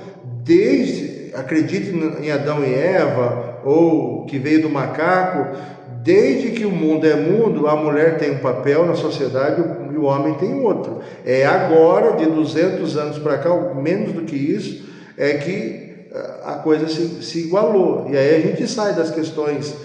acredite em Adão e Eva, ou que veio do macaco, desde que o mundo é mundo, a mulher tem um papel na sociedade e o homem tem outro. É agora, de 200 anos para cá, menos do que isso, é que a coisa se igualou. E aí a gente sai das questões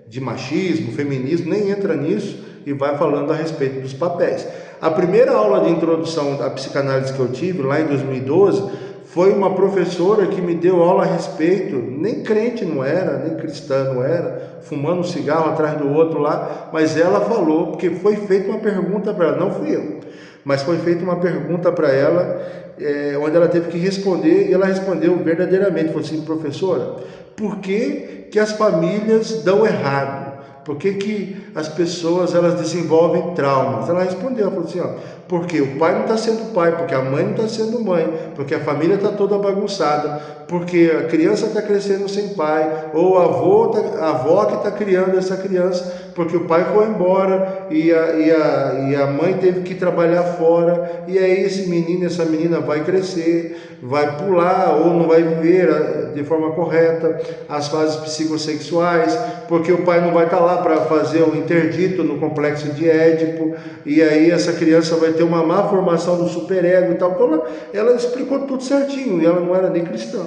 de machismo, feminismo, nem entra nisso, e vai falando a respeito dos papéis. A primeira aula de introdução à psicanálise que eu tive, lá em 2012, foi uma professora que me deu aula a respeito, nem crente não era, nem cristã não era, fumando um cigarro atrás do outro lá, mas ela falou, porque foi feita uma pergunta para ela, não fui eu, mas foi feita uma pergunta para ela, onde ela teve que responder, e ela respondeu verdadeiramente, falou assim: professora, por que as famílias dão errado? Por que as pessoas elas desenvolvem traumas? Ela respondeu, ela falou assim, porque o pai não está sendo pai, porque a mãe não está sendo mãe, porque a família está toda bagunçada, porque a criança está crescendo sem pai, ou a avó que está criando essa criança, porque o pai foi embora e a mãe teve que trabalhar fora, e aí esse menino, essa menina vai crescer, vai pular ou não vai viver de forma correta as fases psicossexuais, porque o pai não vai estar lá para fazer o interdito no complexo de Édipo, e aí essa criança vai ter uma má formação do superego e tal. Então ela explicou tudo certinho, e ela não era nem cristã,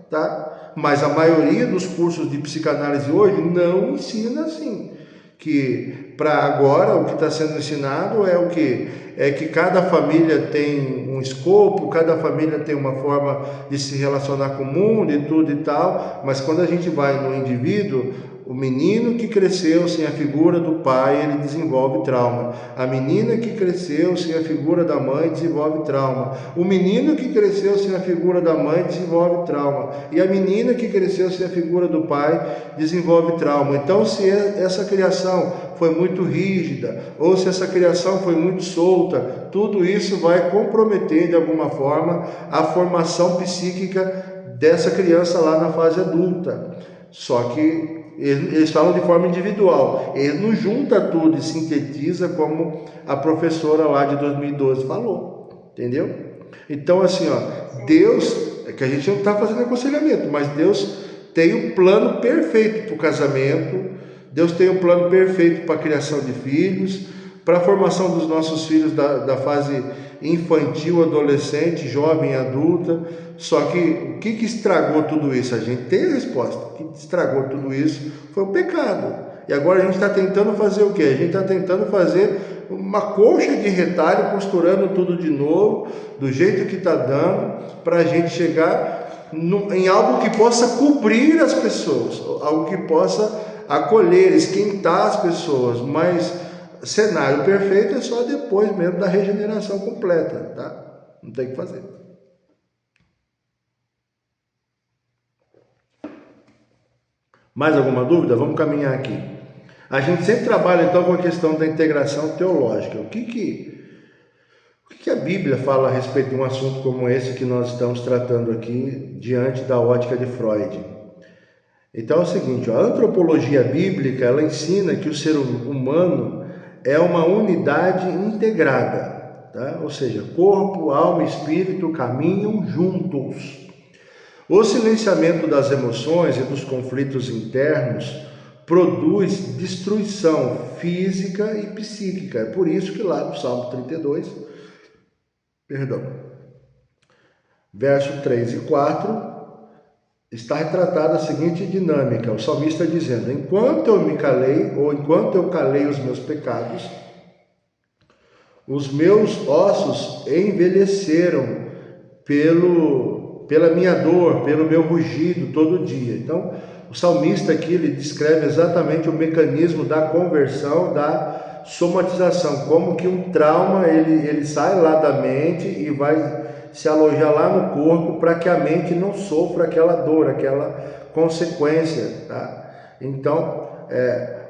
tá? Mas a maioria dos cursos de psicanálise hoje não ensina assim, que para agora o que está sendo ensinado é o que? É que cada família tem um escopo, cada família tem uma forma de se relacionar com o mundo e tudo e tal, mas quando a gente vai no indivíduo, o menino que cresceu sem a figura do pai, ele desenvolve trauma. A menina que cresceu sem a figura da mãe desenvolve trauma. O menino que cresceu sem a figura da mãe desenvolve trauma. E a menina que cresceu sem a figura do pai desenvolve trauma. Então, se essa criação foi muito rígida, ou se essa criação foi muito solta, tudo isso vai comprometer de alguma forma a formação psíquica dessa criança lá na fase adulta. Só que eles falam de forma individual, eles não juntam tudo e sintetiza como a professora lá de 2012 falou, entendeu? Então assim, Deus, é que a gente não está fazendo aconselhamento, mas Deus tem um plano perfeito para o casamento, Deus tem um plano perfeito para a criação de filhos, para a formação dos nossos filhos da fase infantil, adolescente, jovem, adulta. Só que o que estragou tudo isso? A gente tem a resposta. O que estragou tudo isso foi o pecado. E agora a gente está tentando fazer o quê? A gente está tentando fazer uma colcha de retalho, costurando tudo de novo, do jeito que está dando, para a gente chegar em algo que possa cobrir as pessoas, algo que possa acolher, esquentar as pessoas, mas cenário perfeito é só depois mesmo da regeneração completa, tá? Não tem o que fazer. Mais alguma dúvida? Vamos caminhar aqui. A gente sempre trabalha então com a questão da integração teológica. O que a Bíblia fala a respeito de um assunto como esse que nós estamos tratando aqui diante da ótica de Freud? Então é o seguinte, a antropologia bíblica ela ensina que o ser humano é uma unidade integrada, tá? Ou seja, corpo, alma e espírito caminham juntos. O silenciamento das emoções e dos conflitos internos produz destruição física e psíquica. É por isso que lá no Salmo 32, verso 3 e 4, está retratada a seguinte dinâmica, o salmista dizendo: enquanto eu me calei, ou enquanto eu calei os meus pecados, os meus ossos envelheceram pela minha dor, pelo meu rugido todo dia. Então, o salmista aqui ele descreve exatamente o mecanismo da conversão, da somatização, como que um trauma ele sai lá da mente e vai se alojar lá no corpo para que a mente não sofra aquela dor, aquela consequência, tá? Então,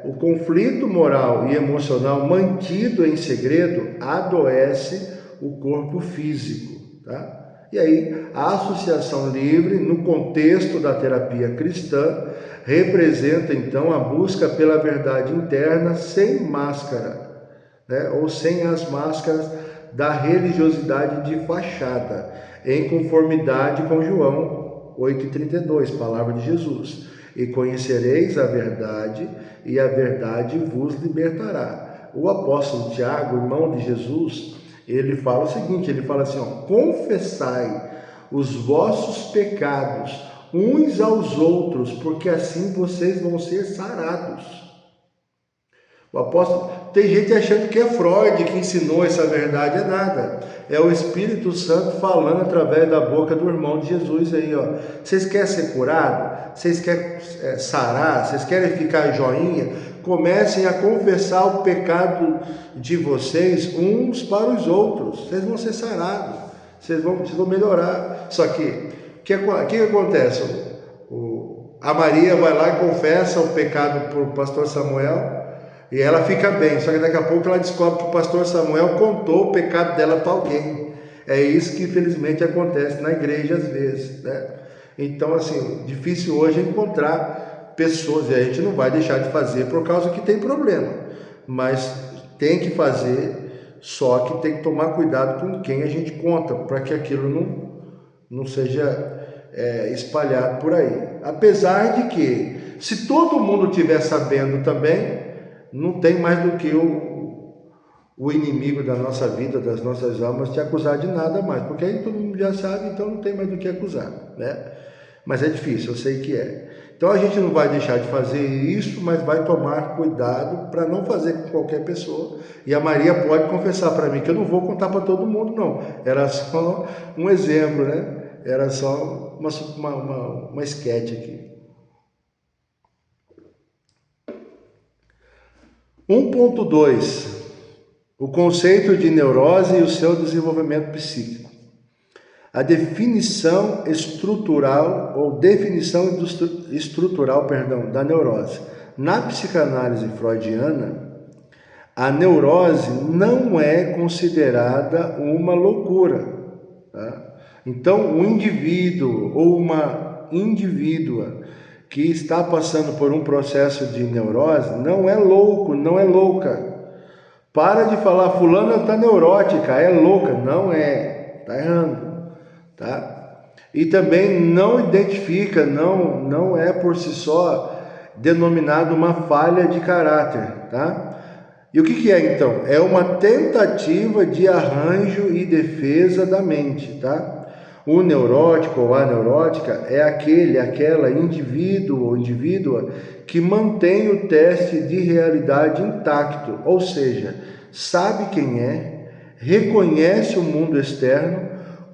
o conflito moral e emocional mantido em segredo adoece o corpo físico, tá? E aí, a associação livre, no contexto da terapia cristã, representa então a busca pela verdade interna sem máscara, né? Ou sem as máscaras da religiosidade de fachada, em conformidade com João 8,32, palavra de Jesus. E conhecereis a verdade, e a verdade vos libertará. O apóstolo Tiago, irmão de Jesus, ele fala o seguinte, ele fala assim, ó, confessai os vossos pecados uns aos outros, porque assim vocês vão ser sarados. O apóstolo, tem gente achando que é Freud que ensinou essa verdade, é nada. É o Espírito Santo falando através da boca do irmão de Jesus aí, ó. Vocês querem ser curados? Vocês querem sarar? Vocês querem ficar joinha? Comecem a confessar o pecado de vocês uns para os outros. Vocês vão ser sarados. Vocês vão melhorar. Só que, o que acontece? A Maria vai lá e confessa o pecado para o pastor Samuel, e ela fica bem, só que daqui a pouco ela descobre que o pastor Samuel contou o pecado dela para alguém. É isso que infelizmente acontece na igreja às vezes, né? Então, assim, difícil hoje é encontrar pessoas, e a gente não vai deixar de fazer por causa que tem problema, mas tem que fazer, só que tem que tomar cuidado com quem a gente conta, para que aquilo não seja espalhado por aí. Apesar de que, se todo mundo estiver sabendo também, não tem mais do que o inimigo da nossa vida, das nossas almas, te acusar de nada mais, porque aí todo mundo já sabe, então não tem mais do que acusar, né? Mas é difícil, eu sei que é. Então a gente não vai deixar de fazer isso, mas vai tomar cuidado para não fazer com qualquer pessoa. E a Maria pode confessar para mim que eu não vou contar para todo mundo, não. Era só um exemplo, né? Era só uma esquete aqui. 1.2, o conceito de neurose e o seu desenvolvimento psíquico. A definição estrutural da neurose. Na psicanálise freudiana, a neurose não é considerada uma loucura, tá? Então, um indivíduo ou uma indivídua que está passando por um processo de neurose não é louco, não é louca. Para de falar, fulana está neurótica, é louca. Não é, está errando, tá? E também não identifica, não é por si só denominado uma falha de caráter, tá? E o que é então? É uma tentativa de arranjo e defesa da mente, tá? O neurótico ou a neurótica é aquela indivíduo ou indivídua que mantém o teste de realidade intacto, ou seja, sabe quem é, reconhece o mundo externo,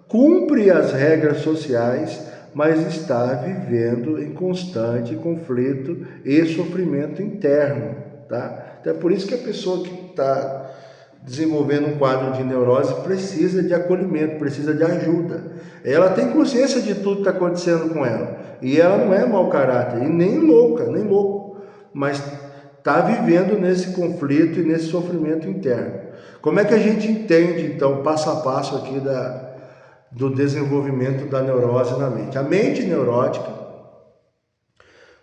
cumpre as regras sociais, mas está vivendo em constante conflito e sofrimento interno, tá? Então é por isso que a pessoa que está desenvolvendo um quadro de neurose precisa de acolhimento, precisa de ajuda. Ela tem consciência de tudo que está acontecendo com ela. E ela não é mau caráter, e nem louca, nem louco. Mas está vivendo nesse conflito e nesse sofrimento interno. Como é que a gente entende, então, passo a passo aqui do desenvolvimento da neurose na mente? A mente neurótica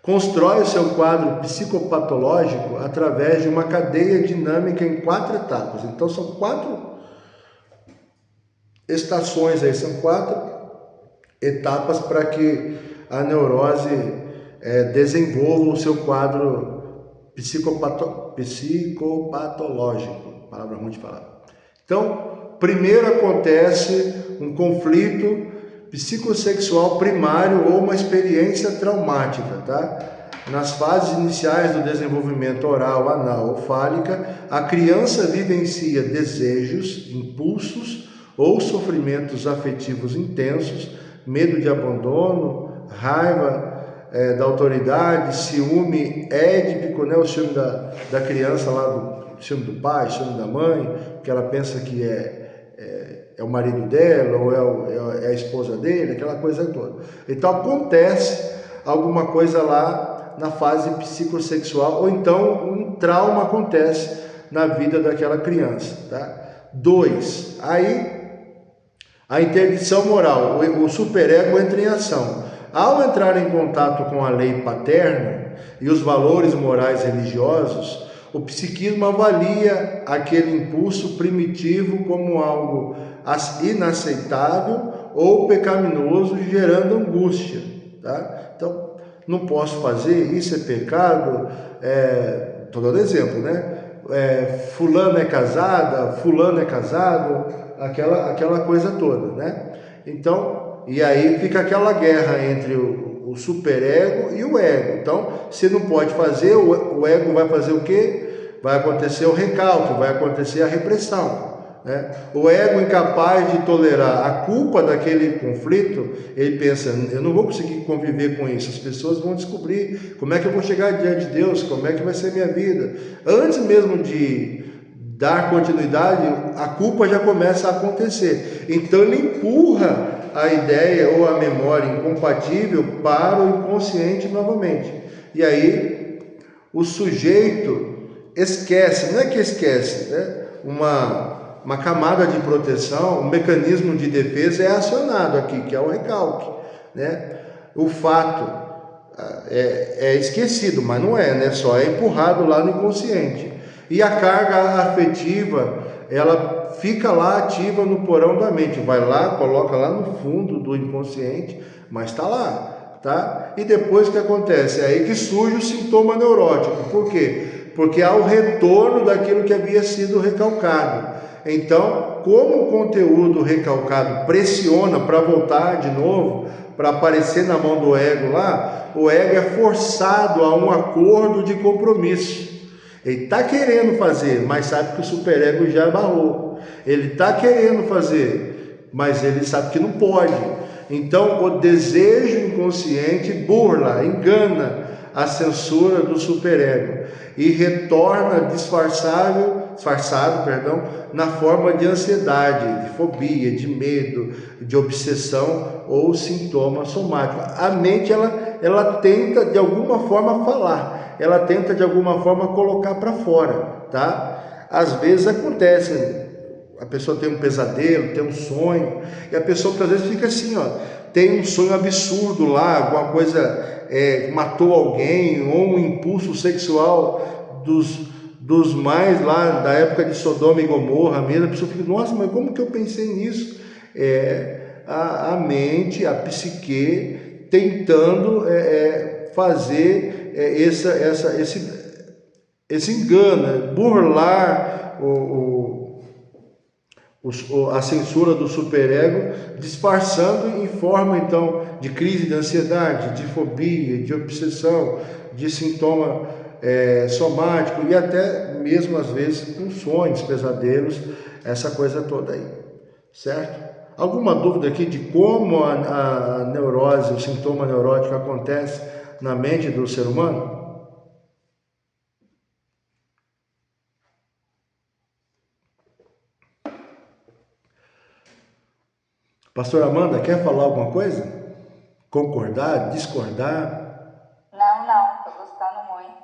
constrói o seu quadro psicopatológico através de uma cadeia dinâmica em 4 etapas. Então, são 4 estações aí, são 4 etapas para que a neurose desenvolva o seu quadro psicopatológico. Palavra ruim de falar. Então, primeiro acontece um conflito psicossexual primário ou uma experiência traumática, tá? Nas fases iniciais do desenvolvimento oral, anal ou fálica, a criança vivencia desejos, impulsos ou sofrimentos afetivos intensos, medo de abandono, raiva da autoridade, ciúme édipico, né? O ciúme da criança lá, o ciúme do pai, o ciúme da mãe, que ela pensa que é o marido dela, ou é a esposa dele, aquela coisa toda. Então acontece alguma coisa lá na fase psicossexual, ou então um trauma acontece na vida daquela criança, tá? 2, aí a interdição moral, o superego entra em ação. Ao entrar em contato com a lei paterna e os valores morais religiosos, o psiquismo avalia aquele impulso primitivo como algo inaceitável ou pecaminoso, gerando angústia, tá? Então, não posso fazer, isso é pecado, estou dando exemplo, né? Fulano é casada, fulano é casado, aquela coisa toda, né? Então, e aí fica aquela guerra entre o superego e o ego. Então, se não pode fazer, o ego vai fazer o quê? Vai acontecer o recalque, vai acontecer a repressão, né? O ego incapaz de tolerar a culpa daquele conflito, ele pensa, eu não vou conseguir conviver com isso, as pessoas vão descobrir como é que eu vou chegar diante de Deus, como é que vai ser minha vida. Antes mesmo de dar continuidade, a culpa já começa a acontecer. Então ele empurra a ideia ou a memória incompatível para o inconsciente novamente. E aí o sujeito esquece, não é que esquece, né? Uma camada de proteção, um mecanismo de defesa é acionado aqui, que é o recalque, né? O fato é esquecido, mas não é, né? Só é empurrado lá no inconsciente. E a carga afetiva, ela fica lá ativa no porão da mente, vai lá, coloca lá no fundo do inconsciente, mas está lá, tá? E depois o que acontece? É aí que surge o sintoma neurótico. Por quê? Porque há o retorno daquilo que havia sido recalcado. Então, como o conteúdo recalcado pressiona para voltar de novo, para aparecer na mão do ego lá, o ego é forçado a um acordo de compromisso. Ele está querendo fazer, mas sabe que o superego já barrou. Ele está querendo fazer, mas ele sabe que não pode. Então, o desejo inconsciente burla, engana a censura do superego e retorna disfarçado, na forma de ansiedade, de fobia, de medo, de obsessão ou sintoma somático. A mente, ela tenta de alguma forma falar, ela tenta de alguma forma colocar para fora, tá? Às vezes acontece, a pessoa tem um pesadelo, tem um sonho, e a pessoa às vezes fica assim, ó, tem um sonho absurdo lá, alguma coisa, matou alguém, ou um impulso sexual dos mais lá da época de Sodoma e Gomorra mesmo, a pessoa fica, nossa, mas como que eu pensei nisso? A mente, a psique tentando fazer esse engano, burlar a censura do superego, disfarçando em forma então de crise de ansiedade, de fobia, de obsessão, de sintoma somático e até mesmo às vezes com sonhos, pesadelos, essa coisa toda aí, certo? Alguma dúvida aqui de como a neurose, o sintoma neurótico acontece na mente do ser humano? Pastor Amanda, quer falar alguma coisa? Concordar, discordar? Não, estou gostando muito.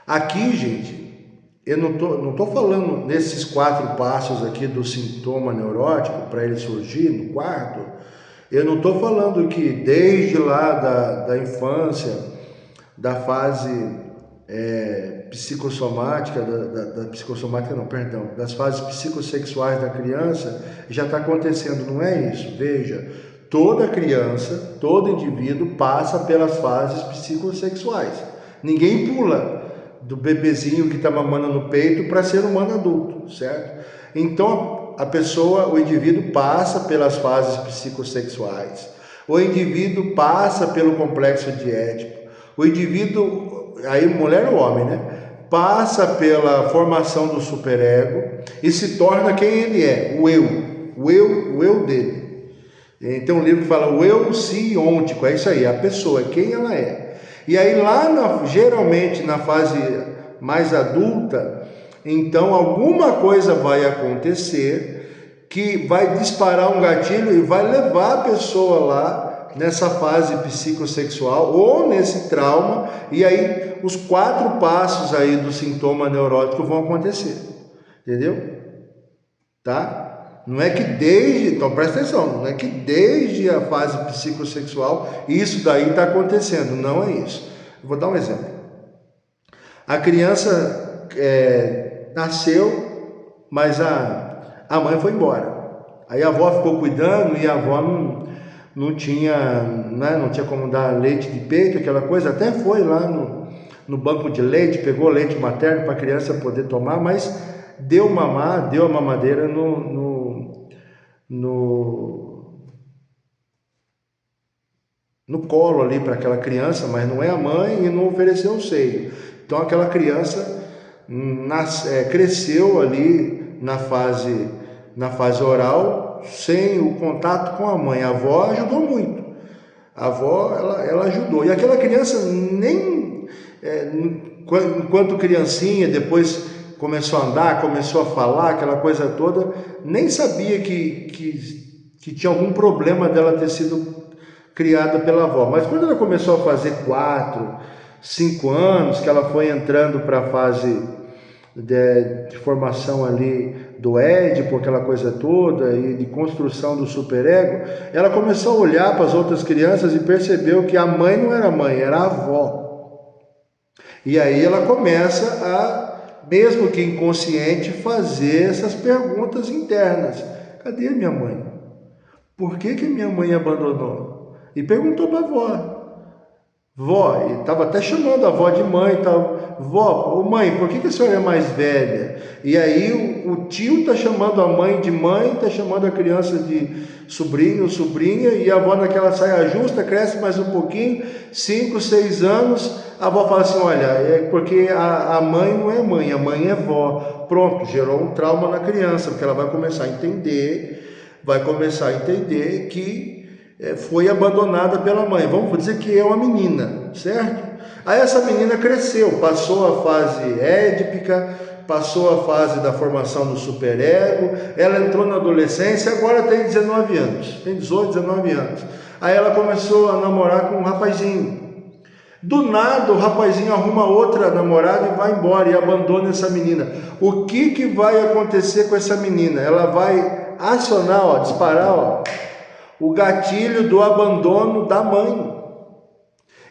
Aqui, gente, eu não tô falando nesses 4 passos aqui do sintoma neurótico para ele surgir no quarto. Eu não estou falando que desde lá da infância, da fase psicossomática, das fases psicossexuais da criança, já está acontecendo, não é isso. Veja, toda criança, todo indivíduo passa pelas fases psicossexuais. Ninguém pula do bebezinho que está mamando no peito para ser humano adulto, certo? Então, a pessoa, o indivíduo passa pelas fases psicossexuais, o indivíduo passa pelo complexo de Édipo, o indivíduo, aí mulher ou homem, né? Passa pela formação do superego e se torna quem ele é, o eu dele. Tem um livro que fala o eu siontico, é isso aí, a pessoa, quem ela é. E aí lá, geralmente na fase mais adulta, então alguma coisa vai acontecer que vai disparar um gatilho e vai levar a pessoa lá nessa fase psicossexual ou nesse trauma, e aí os 4 passos aí do sintoma neurótico vão acontecer, entendeu? Tá? Não é que desde, então presta atenção, não é que desde a fase psicossexual isso daí está acontecendo, não é isso. Eu vou dar um exemplo. A criança nasceu, mas a mãe foi embora. Aí a avó ficou cuidando e a avó não tinha, né, não tinha como dar leite de peito, aquela coisa. Até foi lá no banco de leite, pegou leite materno para a criança poder tomar, mas deu a mamadeira no colo ali para aquela criança, mas não é a mãe e não ofereceu o seio. Então aquela criança cresceu ali na fase oral sem o contato com a mãe. A avó ajudou muito. A avó ela ajudou. E aquela criança nem enquanto criancinha, depois começou a andar, começou a falar, aquela coisa toda, nem sabia que tinha algum problema dela ter sido criada pela avó. Mas quando ela começou a fazer 4, 5 anos, que ela foi entrando para a fase de formação ali do Édipo, aquela coisa toda, e de construção do superego, ela começou a olhar para as outras crianças e percebeu que a mãe não era mãe, era a avó. E aí ela começa a, mesmo que inconsciente, fazer essas perguntas internas. Cadê a minha mãe? Por que minha mãe abandonou? E perguntou para a avó. Vó, e estava até chamando a avó de mãe e tal. Vó, mãe, por que a senhora é mais velha? E aí o tio está chamando a mãe de mãe, está chamando a criança de sobrinho, sobrinha, e a avó naquela saia justa, cresce mais um pouquinho, 5, 6 anos, a avó fala assim, olha, é porque a mãe não é mãe, a mãe é vó. Pronto, gerou um trauma na criança, porque ela vai começar a entender que foi abandonada pela mãe. Vamos dizer que é uma menina, certo? Aí essa menina cresceu, passou a fase édipica, passou a fase da formação do superego, ela entrou na adolescência, agora tem 19 anos, tem 18, 19 anos. Aí ela começou a namorar com um rapazinho. Do nada o rapazinho arruma outra namorada e vai embora e abandona essa menina. O que vai acontecer com essa menina? Ela vai acionar, disparar, o gatilho do abandono da mãe.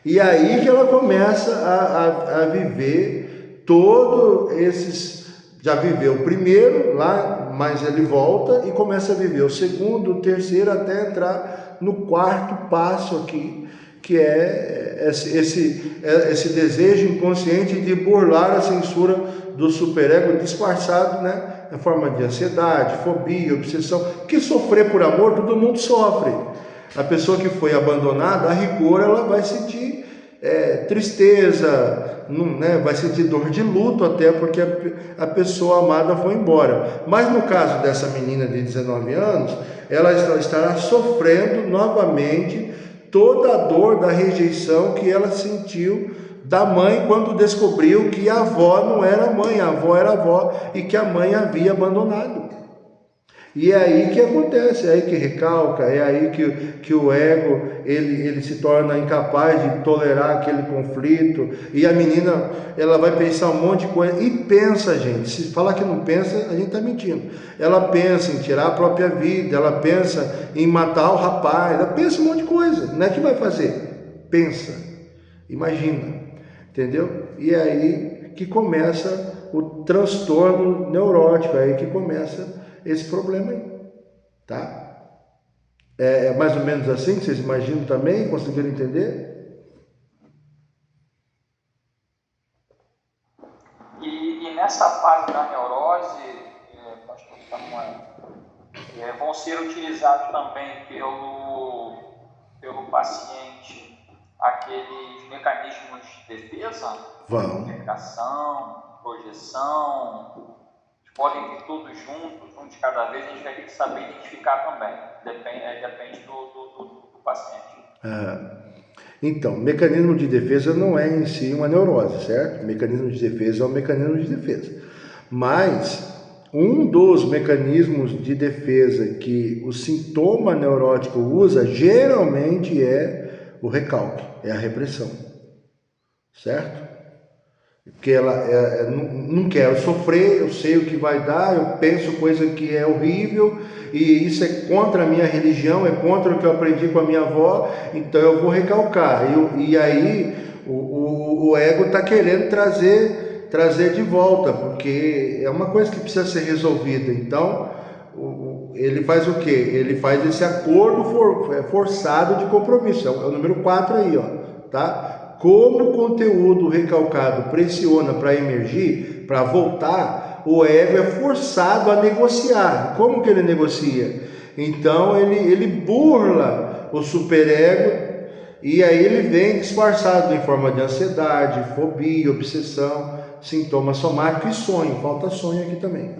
E aí que ela começa a viver todos esses. Já viveu o primeiro lá, mas ele volta e começa a viver o segundo, o terceiro, até entrar no 4º passo aqui, que é esse desejo inconsciente de burlar a censura do superego disfarçado, né? Em forma de ansiedade, fobia, obsessão, porque sofrer por amor, todo mundo sofre. A pessoa que foi abandonada, a rigor, ela vai sentir tristeza, né? Vai sentir dor de luto até porque a pessoa amada foi embora. Mas no caso dessa menina de 19 anos, ela estará sofrendo novamente toda a dor da rejeição que ela sentiu da mãe quando descobriu que a avó não era mãe, a avó era avó e que a mãe havia abandonado. E é aí que acontece, é aí que recalca, é aí que o ego ele se torna incapaz de tolerar aquele conflito, e a menina ela vai pensar um monte de coisa, e pensa, gente, se falar que não pensa, a gente está mentindo. Ela pensa em tirar a própria vida, ela pensa em matar o rapaz, ela pensa um monte de coisa, não é que vai fazer, pensa, imagina, entendeu? E é aí que começa o transtorno neurótico, é aí que começa esse problema aí, tá? É mais ou menos assim que vocês imaginam também? Conseguiram entender? E nessa fase da neurose, pastor Samuel, vão ser utilizados também pelo paciente aqueles mecanismos de defesa? Vão. Integração, projeção, podem vir todos juntos, um de cada vez, a gente vai ter que saber identificar também, depende do paciente. Então, mecanismo de defesa não é em si uma neurose, certo? O mecanismo de defesa é um mecanismo de defesa. Mas um dos mecanismos de defesa que o sintoma neurótico usa geralmente é o recalque, é a repressão, certo? Porque ela não quero sofrer, eu sei o que vai dar, eu penso coisa que é horrível e isso é contra a minha religião, é contra o que eu aprendi com a minha avó, então eu vou recalcar. E aí o ego está querendo trazer de volta, porque é uma coisa que precisa ser resolvida. Então ele faz o quê? Ele faz esse acordo forçado de compromisso, é o número 4 aí, ó, tá? Como o conteúdo recalcado pressiona para emergir, para voltar, o ego é forçado a negociar. Como que ele negocia? Então ele burla o superego e aí ele vem disfarçado em forma de ansiedade, fobia, obsessão, sintomas somáticos e sonho. Falta sonho aqui também,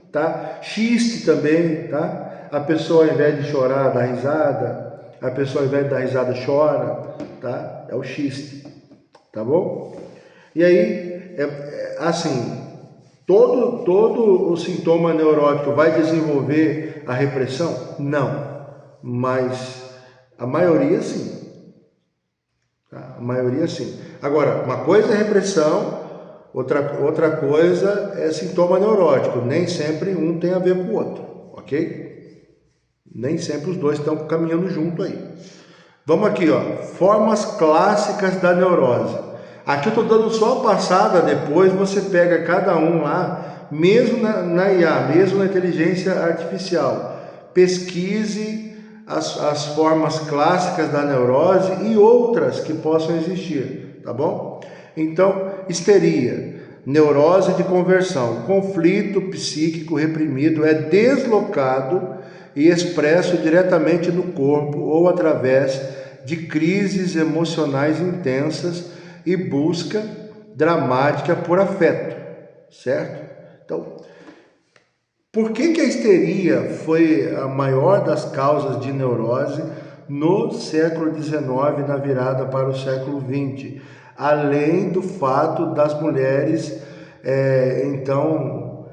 tá? Xiste também, tá? A pessoa ao invés de chorar dá risada, a pessoa ao invés de dar risada chora, tá? É o xiste. Tá bom? E aí, assim, todo o sintoma neurótico vai desenvolver a repressão? Não, mas a maioria sim. Tá? A maioria sim. Agora, uma coisa é repressão, outra coisa é sintoma neurótico. Nem sempre um tem a ver com o outro, ok? Nem sempre os dois estão caminhando junto aí. Vamos aqui, ó, formas clássicas da neurose. Aqui eu estou dando só a passada, depois você pega cada um lá, mesmo na IA, mesmo na inteligência artificial. Pesquise as formas clássicas da neurose e outras que possam existir, tá bom? Então, histeria, neurose de conversão, conflito psíquico reprimido é deslocado e expresso diretamente no corpo ou através de crises emocionais intensas e busca dramática por afeto, certo? Então, por que a histeria foi a maior das causas de neurose no século XIX, na virada para o século XX? Além do fato das mulheres, então,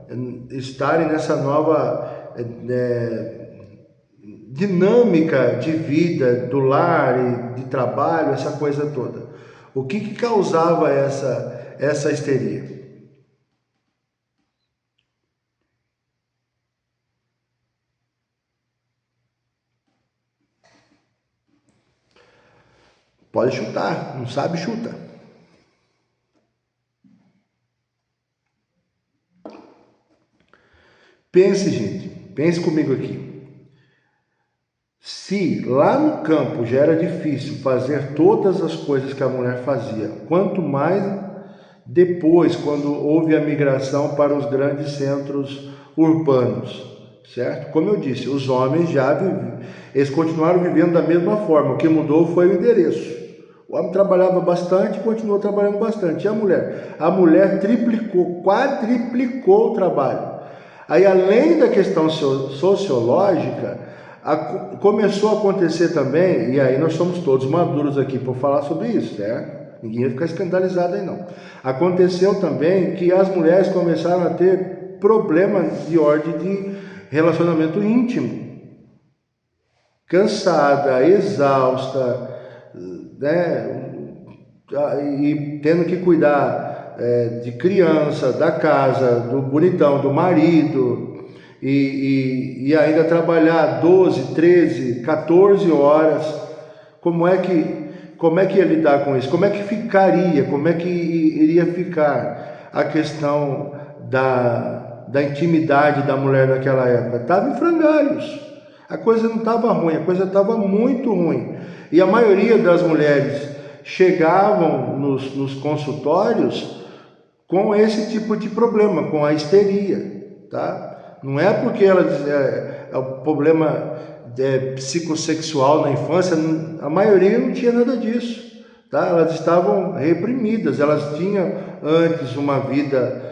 estarem nessa nova dinâmica de vida, do lar e de trabalho, essa coisa toda. O que causava essa histeria? Pode chutar, não sabe, chuta. Pense, gente, pense comigo aqui. Se lá no campo já era difícil fazer todas as coisas que a mulher fazia, quanto mais depois, quando houve a migração para os grandes centros urbanos, certo? Como eu disse, os homens eles continuaram vivendo da mesma forma, o que mudou foi o endereço. O homem trabalhava bastante e continuou trabalhando bastante. E a mulher? A mulher triplicou, quadriplicou o trabalho. Aí, além da questão sociológica, começou a acontecer também, e aí nós somos todos maduros aqui para falar sobre isso, certo? Ninguém vai ficar escandalizado aí não. Aconteceu também que as mulheres começaram a ter problemas de ordem de relacionamento íntimo. Cansada, exausta, né? E tendo que cuidar de criança, da casa, do bonitão, do marido, e ainda trabalhar 12, 13, 14 horas. Como é que ia lidar com isso? Como é que ficaria? Como é que iria ficar a questão da intimidade da mulher naquela época? Estava em frangalhos. A coisa não estava ruim, a coisa estava muito ruim. E a maioria das mulheres chegavam nos consultórios com esse tipo de problema, com a histeria, tá? Não é porque é o problema psicossexual na infância, a maioria não tinha nada disso, tá? Elas estavam reprimidas, elas tinham antes uma vida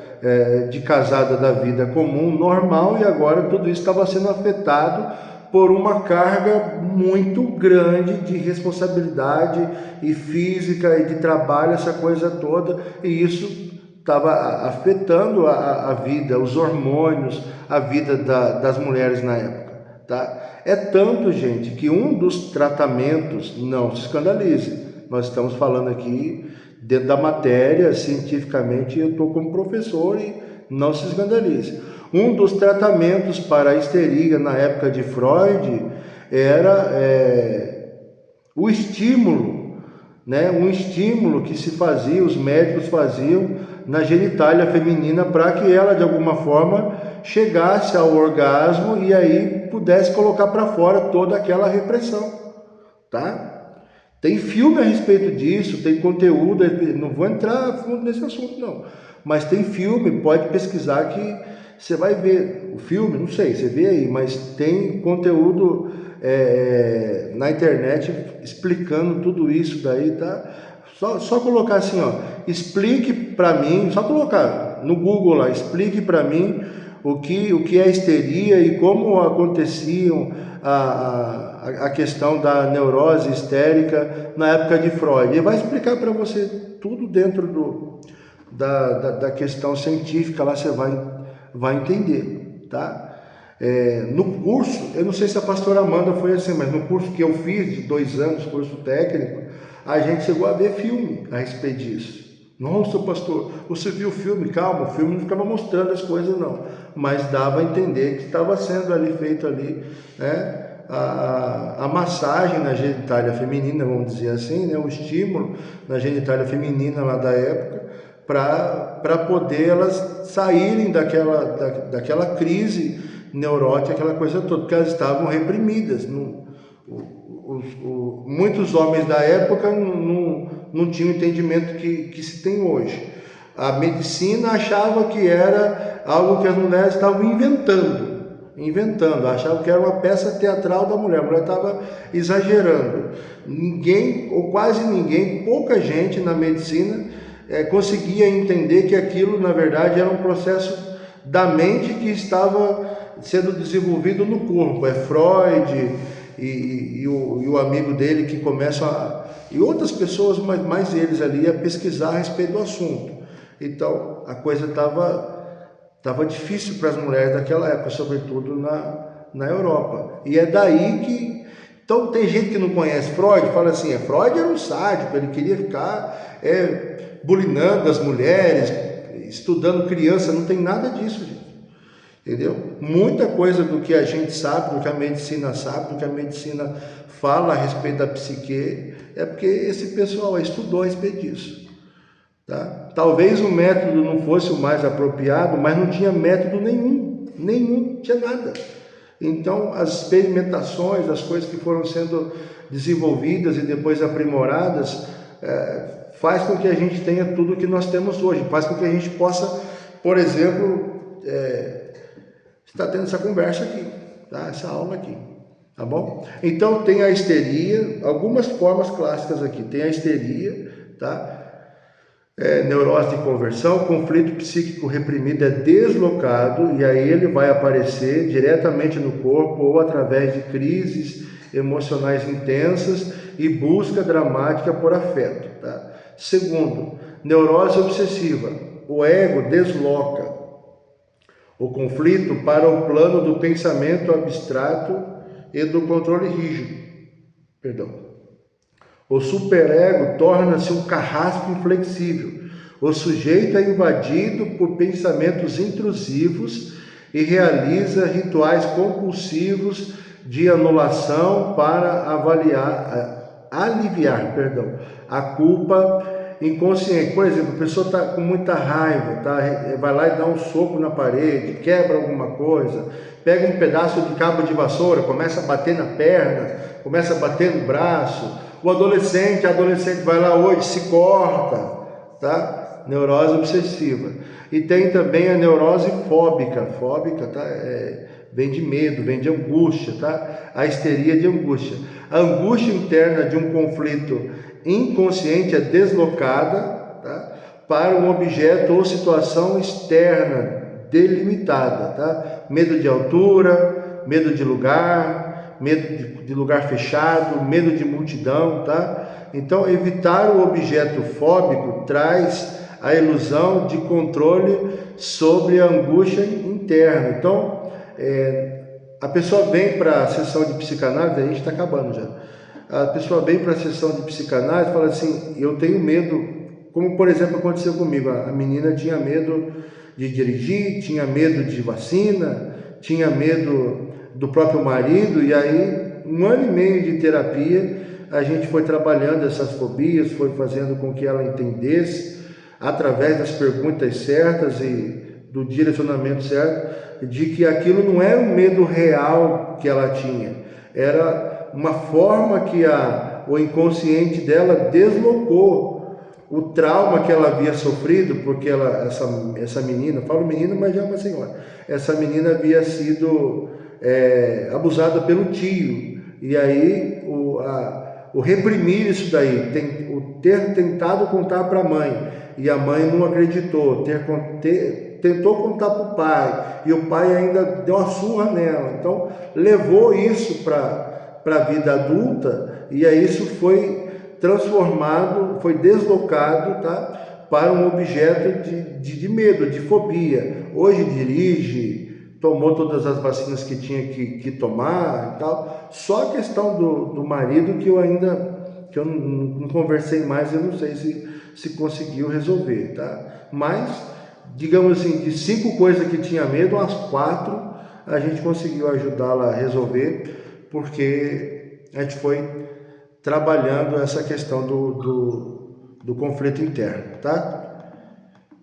de casada da vida comum, normal, e agora tudo isso estava sendo afetado por uma carga muito grande de responsabilidade e física e de trabalho, essa coisa toda, e isso estava afetando a vida, os hormônios, a vida das mulheres na época, tá? É tanto, gente, que um dos tratamentos, não se escandalize, nós estamos falando aqui dentro da matéria, cientificamente, eu estou como professor e não se escandalize. Um dos tratamentos para a histeria na época de Freud era o estímulo, né? Um estímulo que se fazia, os médicos faziam na genitália feminina para que ela de alguma forma chegasse ao orgasmo e aí pudesse colocar para fora toda aquela repressão, tá? Tem filme a respeito disso, tem conteúdo, não vou entrar a fundo nesse assunto não, mas tem filme, pode pesquisar que você vai ver o filme, não sei, você vê aí, mas tem conteúdo na internet explicando tudo isso daí, tá? Só colocar assim, ó, explique para mim, só colocar no Google lá, explique para mim o que é histeria e como aconteciam a questão da neurose histérica na época de Freud. Ele vai explicar para você tudo dentro da questão científica, lá você vai entender, tá? No curso, eu não sei se a pastora Amanda foi assim, mas no curso que eu fiz de 2 anos, curso técnico, a gente chegou a ver filme a respeito disso. Nossa, pastor, você viu o filme? Calma, o filme não ficava mostrando as coisas não, mas dava a entender que estava sendo ali feito ali, né, a massagem na genitália feminina, vamos dizer assim, né, o estímulo na genitália feminina lá da época, para poder elas saírem daquela crise neurótica, aquela coisa toda, porque elas estavam reprimidas. Muitos homens da época não tinham o entendimento que se tem hoje. A medicina achava que era algo que as mulheres estavam inventando, achavam que era uma peça teatral da mulher, a mulher estava exagerando. Ninguém, ou quase ninguém, pouca gente na medicina conseguia entender que aquilo, na verdade, era um processo da mente que estava sendo desenvolvido no corpo. Freud e o amigo dele que começam e outras pessoas, mais eles ali, a pesquisar a respeito do assunto. Então, a coisa estava difícil para as mulheres daquela época, sobretudo na Europa. E é daí que... Então, tem gente que não conhece Freud, fala assim, Freud era um sádico, ele queria ficar bulinando as mulheres, estudando criança, não tem nada disso, gente. Entendeu? Muita coisa do que a gente sabe, do que a medicina sabe, do que a medicina fala a respeito da psique, é porque esse pessoal estudou a respeito disso. Tá? Talvez o método não fosse o mais apropriado, mas não tinha método nenhum, tinha nada. Então, as experimentações, as coisas que foram sendo desenvolvidas e depois aprimoradas, faz com que a gente tenha tudo o que nós temos hoje, faz com que a gente possa, por exemplo, está tendo essa conversa aqui, tá? Essa aula aqui, tá bom? Então tem a histeria, algumas formas clássicas aqui, tem a histeria, tá? Neurose de conversão, conflito psíquico reprimido é deslocado e aí ele vai aparecer diretamente no corpo ou através de crises emocionais intensas e busca dramática por afeto, tá? Segundo, neurose obsessiva, o ego desloca o conflito para o plano do pensamento abstrato e do controle rígido. O superego torna-se um carrasco inflexível. O sujeito é invadido por pensamentos intrusivos e realiza rituais compulsivos de anulação para aliviar a culpa inconsciente. Por exemplo, a pessoa está com muita raiva, vai lá e dá um soco na parede, quebra alguma coisa, pega um pedaço de cabo de vassoura, começa a bater na perna, começa a bater no braço. O adolescente vai lá hoje, se corta, tá? Neurose obsessiva. E tem também a neurose fóbica, tá? Vem de medo, vem de angústia, tá? A histeria de angústia. A angústia interna de um conflito inconsciente é deslocada, tá, para um objeto ou situação externa delimitada, tá? Medo de altura, medo de lugar, medo de lugar fechado, medo de multidão, tá? Então, evitar o objeto fóbico traz a ilusão de controle sobre a angústia interna. Então, a pessoa vem para a sessão de psicanálise, a gente está acabando já. A pessoa vem para a sessão de psicanálise e fala assim, eu tenho medo, como por exemplo aconteceu comigo, a menina tinha medo de dirigir, tinha medo de vacina, tinha medo do próprio marido, e aí 1 ano e meio de terapia, a gente foi trabalhando essas fobias, foi fazendo com que ela entendesse, através das perguntas certas e do direcionamento certo, de que aquilo não era um medo real que ela tinha, era uma forma que o inconsciente dela deslocou o trauma que ela havia sofrido, porque essa menina, falo menina, mas já é uma senhora, essa menina havia sido abusada pelo tio, e aí o reprimir isso daí, o ter tentado contar para a mãe, e a mãe não acreditou, tentou contar para o pai, e o pai ainda deu uma surra nela, então levou isso para a vida adulta, e aí isso foi transformado, foi deslocado, tá, para um objeto de medo, de fobia. Hoje dirige, tomou todas as vacinas que tinha que tomar e tal. Só a questão do marido que eu não conversei mais, eu não sei se conseguiu resolver, tá? Mas, digamos assim, de 5 coisas que tinha medo, umas 4 a gente conseguiu ajudá-la a resolver, porque a gente foi trabalhando essa questão do conflito interno, tá?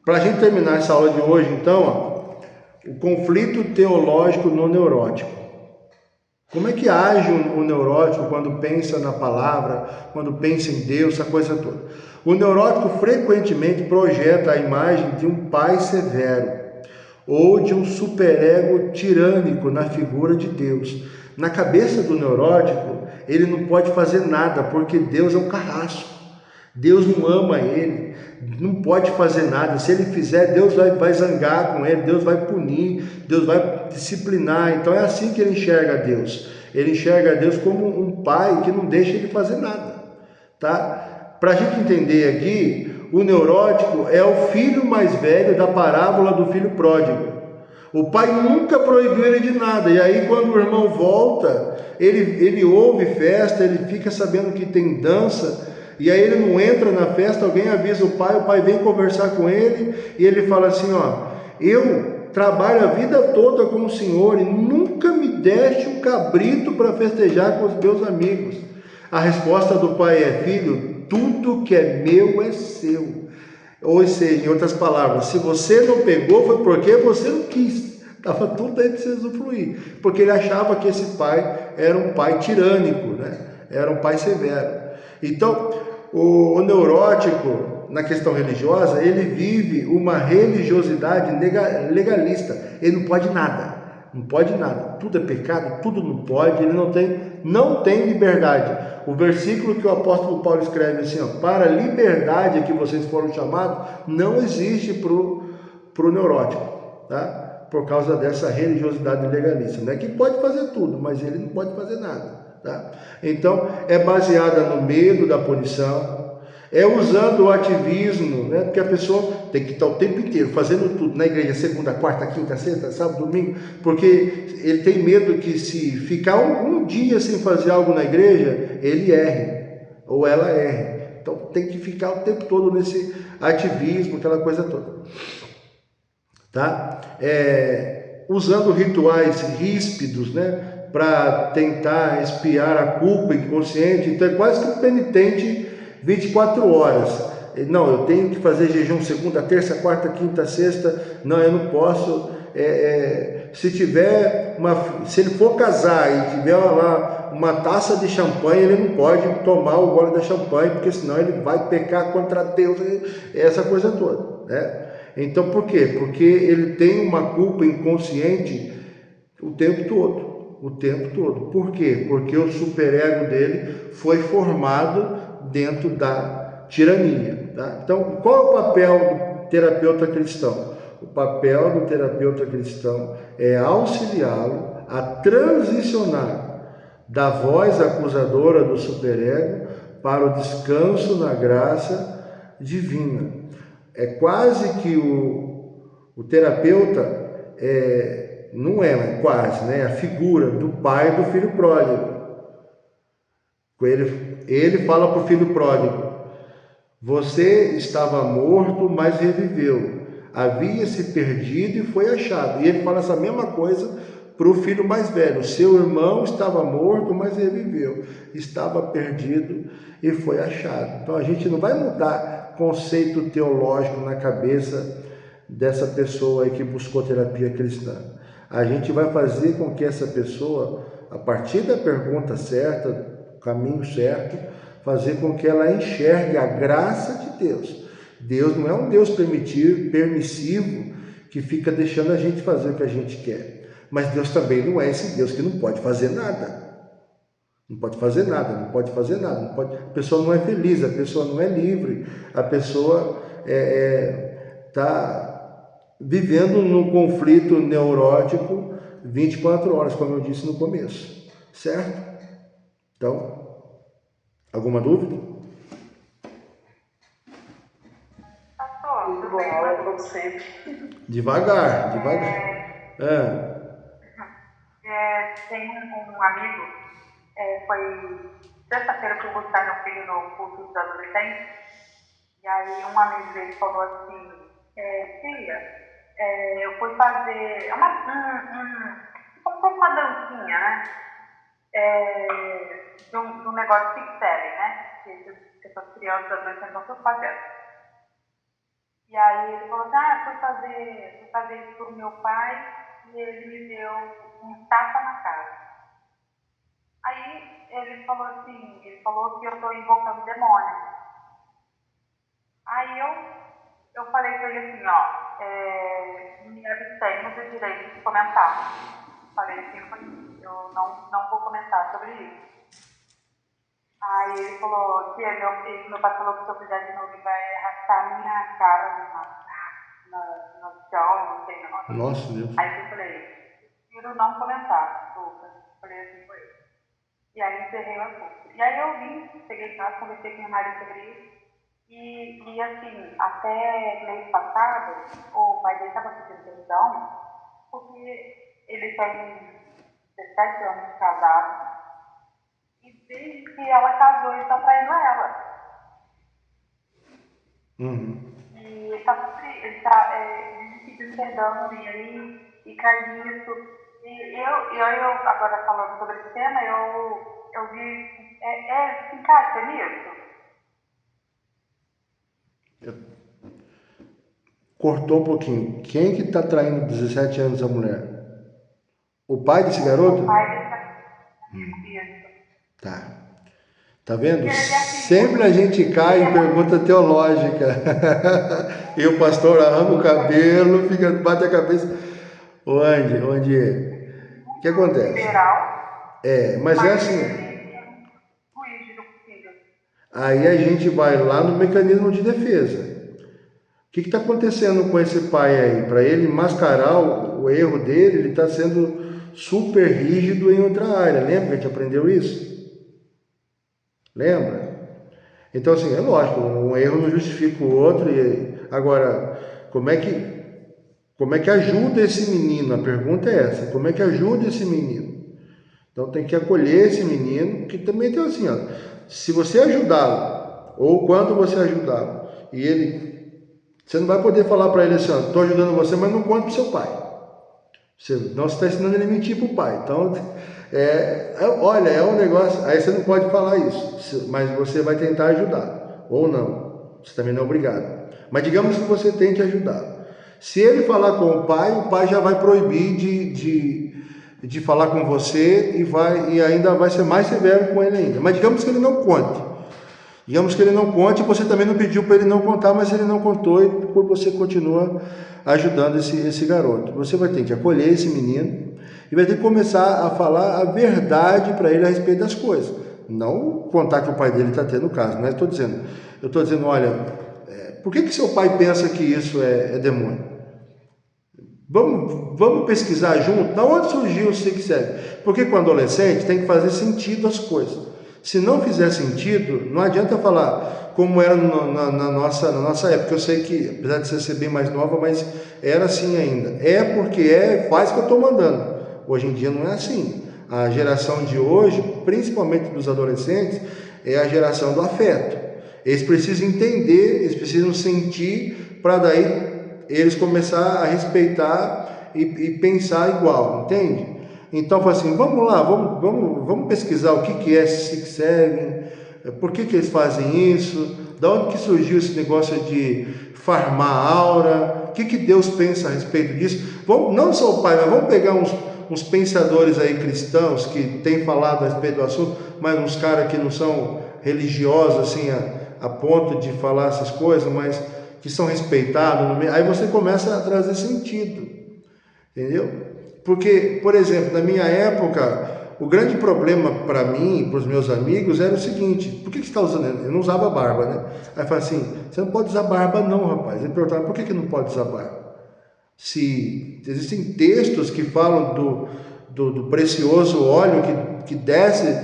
Para a gente terminar essa aula de hoje, então, o conflito teológico no neurótico. Como é que age o neurótico quando pensa na palavra, quando pensa em Deus, essa coisa toda? O neurótico frequentemente projeta a imagem de um pai severo ou de um superego tirânico na figura de Deus. Na cabeça do neurótico, ele não pode fazer nada, porque Deus é um carrasco. Deus não ama ele, não pode fazer nada. Se ele fizer, Deus vai zangar com ele, Deus vai punir, Deus vai disciplinar. Então é assim que ele enxerga Deus. Ele enxerga Deus como um pai que não deixa ele fazer nada, tá? Para a gente entender aqui, o neurótico é o filho mais velho da parábola do filho pródigo. O pai nunca proibiu ele de nada, e aí quando o irmão volta, ele ouve festa, ele fica sabendo que tem dança, e aí ele não entra na festa, alguém avisa o pai vem conversar com ele, e ele fala assim, eu trabalho a vida toda com o Senhor, e nunca me deste um cabrito para festejar com os meus amigos. A resposta do pai é, filho, tudo que é meu é seu. Ou seja, em outras palavras, se você não pegou, foi porque você não quis. Estava tudo aí para você usufruir. Porque ele achava que esse pai era um pai tirânico, né? Era um pai severo. Então, o neurótico, na questão religiosa, ele vive uma religiosidade legalista. Ele não pode nada. Não pode nada. Tudo é pecado, tudo não pode. Ele não tem liberdade. O versículo que o apóstolo Paulo escreve assim, para a liberdade que vocês foram chamados, não existe para o neurótico, tá? Por causa dessa religiosidade legalista. Não é que pode fazer tudo, mas ele não pode fazer nada, tá? Então, é baseada no medo da punição, é usando o ativismo, né? Porque a pessoa tem que estar o tempo inteiro fazendo tudo na igreja, segunda, quarta, quinta, sexta, sábado, domingo, porque ele tem medo que se ficar um dia sem fazer algo na igreja, ele erre, ou ela erre. Então tem que ficar o tempo todo nesse ativismo, aquela coisa toda. Tá? Usando rituais ríspidos, né? Para tentar expiar a culpa inconsciente, então é quase que um penitente 24 horas. Não, eu tenho que fazer jejum segunda, terça, quarta, quinta, sexta. Não, eu não posso. Se ele for casar e tiver lá uma taça de champanhe, ele não pode tomar o gole da champanhe, porque senão ele vai pecar contra Deus, essa coisa toda, né? Então, por quê? Porque ele tem uma culpa inconsciente o tempo todo. Por quê? Porque o superego dele foi formado dentro da tirania, tá? Então, qual é o papel do terapeuta cristão? O papel do terapeuta cristão é auxiliá-lo a transicionar da voz acusadora do superego para o descanso na graça divina. É quase que o terapeuta não é, mas quase, né? A figura do pai do filho pródigo. Ele fala para o filho pródigo: você estava morto, mas reviveu. Havia se perdido e foi achado. E ele fala essa mesma coisa para o filho mais velho: seu irmão estava morto, mas reviveu. Estava perdido e foi achado. Então a gente não vai mudar conceito teológico na cabeça dessa pessoa aí que buscou terapia cristã. A gente vai fazer com que essa pessoa, a partir da pergunta certa, caminho certo, fazer com que ela enxergue a graça de Deus. Deus não é um Deus permissivo que fica deixando a gente fazer o que a gente quer. Mas Deus também não é esse Deus que não pode fazer nada. Não pode fazer nada, não pode fazer nada. Não pode... A pessoa não é feliz, a pessoa não é livre, a pessoa está vivendo num conflito neurótico 24 horas, como eu disse no começo. Certo? Então, alguma dúvida? Muito bom, aula como sempre. Devagar. Tem um amigo, foi sexta-feira que eu vou buscar meu filho no curso dos adolescentes, e aí um amigo dele falou assim: filha, eu fui fazer como se fosse uma dancinha, né? De um negócio de Pixel, né? Que essas crianças e adolescentes estão tudo fazendo. E aí ele falou assim: fui fazer isso pro meu pai e ele me deu um tapa na cara. Aí ele falou que eu estou invocando demônio. Aí eu falei para ele assim: me abstenho do direito de comentar. Falei assim: eu não vou comentar sobre isso. Aí ele falou que meu pai falou que se eu fizer de novo ele vai arrastar minha cara no chão, não sei não. Nossa, Deus. Aí eu falei: prefiro não comentar, Lucas. Falei assim com ele. E aí encerrei o assunto. E aí eu cheguei em casa, conversei com minha marido sobre isso. E assim, até mês passado, o pai dele estava pedindo perdão, porque ele tem 17 anos de casado. E desde que ela casou, ele está traindo ela. Uhum. E ele está pedindo perdão, e Carlinhos. E eu agora falando sobre esse tema, eu vi. Se encaixa nisso? Cortou um pouquinho. Quem que está traindo 17 anos a mulher? O pai desse garoto? O pai desse Tá. Tá vendo? Sempre a gente cai em pergunta teológica. E o pastor arranca o cabelo, bate a cabeça. Onde? O que acontece? Mas é assim. Aí a gente vai lá no mecanismo de defesa. O que está acontecendo com esse pai aí? Para ele mascarar o erro dele, ele está sendo super rígido em outra área. Lembra que a gente aprendeu isso? Lembra? Então, assim, é lógico, um erro não justifica o outro. Agora, como é que ajuda esse menino? A pergunta é essa: como é que ajuda esse menino? Então tem que acolher esse menino, que também tem assim, se você ajudá-lo, ou quando você ajudá-lo, você não vai poder falar para ele assim: estou ajudando você, mas não conta para o seu pai. Você está ensinando ele a mentir para o pai. Então, olha, é um negócio. Aí você não pode falar isso, mas você vai tentar ajudar, ou não. Você também não é obrigado. Mas digamos que você tente ajudar. Se ele falar com o pai já vai proibir de falar com você e ainda vai ser mais severo com ele ainda. Mas digamos que ele não conte. Digamos que ele não conte, você também não pediu para ele não contar, mas ele não contou e você continua ajudando esse garoto. Você vai ter que acolher esse menino e vai ter que começar a falar a verdade para ele a respeito das coisas. Não contar que o pai dele está tendo caso, não é? Eu estou dizendo, olha, por que seu pai pensa que isso é demônio? Vamos pesquisar junto? Da onde surgiu o Sig Segue? Porque com o adolescente tem que fazer sentido as coisas. Se não fizer sentido, não adianta falar como era na nossa época. Eu sei que, apesar de você ser bem mais nova, mas era assim ainda. É porque faz o que eu estou mandando. Hoje em dia não é assim. A geração de hoje, principalmente dos adolescentes, é a geração do afeto. Eles precisam entender, eles precisam sentir, para daí eles começar a respeitar e pensar igual, entende? Então, foi assim, vamos lá, vamos pesquisar o que é Six Seven, por que eles fazem isso, da onde que surgiu esse negócio de farmar aura, o que Deus pensa a respeito disso. Vamos, não só o pai, mas vamos pegar uns pensadores aí cristãos que têm falado a respeito do assunto, mas uns caras que não são religiosos assim a ponto de falar essas coisas, mas que são respeitados. Aí você começa a trazer sentido, entendeu? Porque, por exemplo, na minha época, o grande problema para mim, para os meus amigos, era o seguinte: por que você está usando? Eu não usava barba, né? Aí fala assim: você não pode usar barba, não, rapaz. Ele perguntava: por que não pode usar barba? Se existem textos que falam do precioso óleo que desce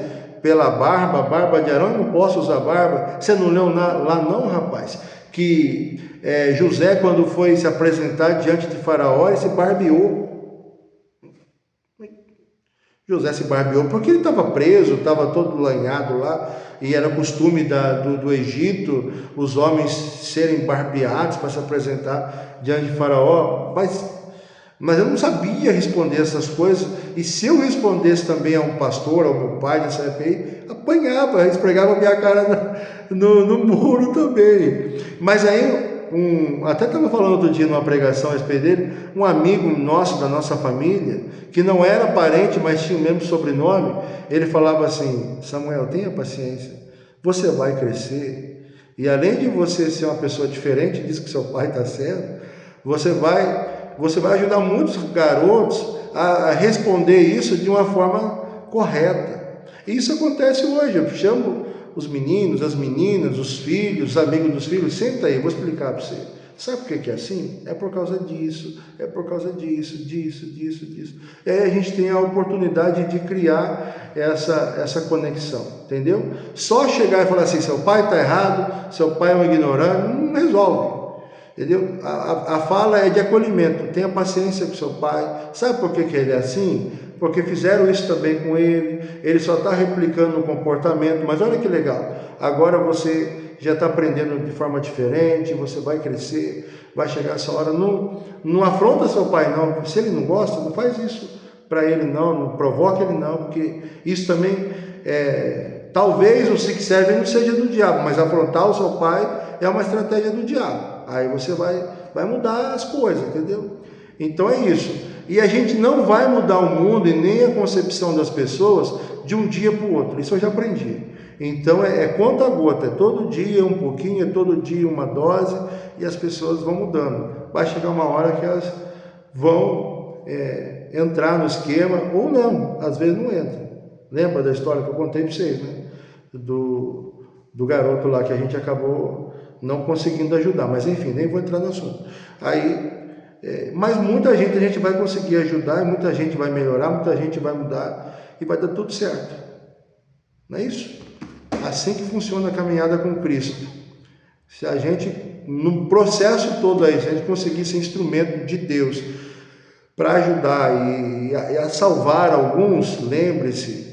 pela barba de Arão, eu não posso usar barba. Você não leu lá, não, rapaz? Que José, quando foi se apresentar diante de Faraó, ele se barbeou. José se barbeou porque ele estava preso, estava todo lanhado lá, e era costume do Egito os homens serem barbeados para se apresentar diante de Faraó, mas eu não sabia responder essas coisas, e se eu respondesse também a um pastor, ao meu pai nessa época aí, apanhava, esfregava a minha cara no muro também. Mas aí, até estava falando outro dia numa pregação a respeito dele, um amigo nosso, da nossa família, que não era parente, mas tinha o mesmo sobrenome, ele falava assim: Samuel, tenha paciência, você vai crescer, e além de você ser uma pessoa diferente disso que seu pai está sendo, você vai ajudar muitos garotos a responder isso de uma forma correta. E isso acontece hoje. Eu chamo os meninos, as meninas, os filhos, os amigos dos filhos: senta aí, eu vou explicar para você. Sabe por que é assim? É por causa disso, é por causa disso. E aí a gente tem a oportunidade de criar essa conexão, entendeu? Só chegar e falar assim: seu pai está errado, seu pai é um ignorante, não resolve. Entendeu? A fala é de acolhimento. Tenha paciência com seu pai. Sabe por que ele é assim? Porque fizeram isso também com ele só está replicando o comportamento, mas olha que legal, agora você já está aprendendo de forma diferente, você vai crescer, vai chegar essa hora, não afronta seu pai não, se ele não gosta, não faz isso para ele não provoca ele não, porque isso também talvez o Six Seven não seja do diabo, mas afrontar o seu pai é uma estratégia do diabo, aí você vai mudar as coisas, entendeu? Então é isso. E a gente não vai mudar o mundo e nem a concepção das pessoas de um dia para o outro. Isso eu já aprendi. Então é conta a gota, é todo dia um pouquinho, é todo dia uma dose, e as pessoas vão mudando. Vai chegar uma hora que elas vão entrar no esquema, ou não, às vezes não entram. Lembra da história que eu contei para vocês, né? Do garoto lá que a gente acabou não conseguindo ajudar, mas enfim, nem vou entrar no assunto. Mas muita gente a gente vai conseguir ajudar, muita gente vai melhorar, muita gente vai mudar e vai dar tudo certo. Não é isso? Assim que funciona a caminhada com Cristo. Se a gente, no processo todo aí, se a gente conseguir ser instrumento de Deus para ajudar e a salvar alguns, lembre-se,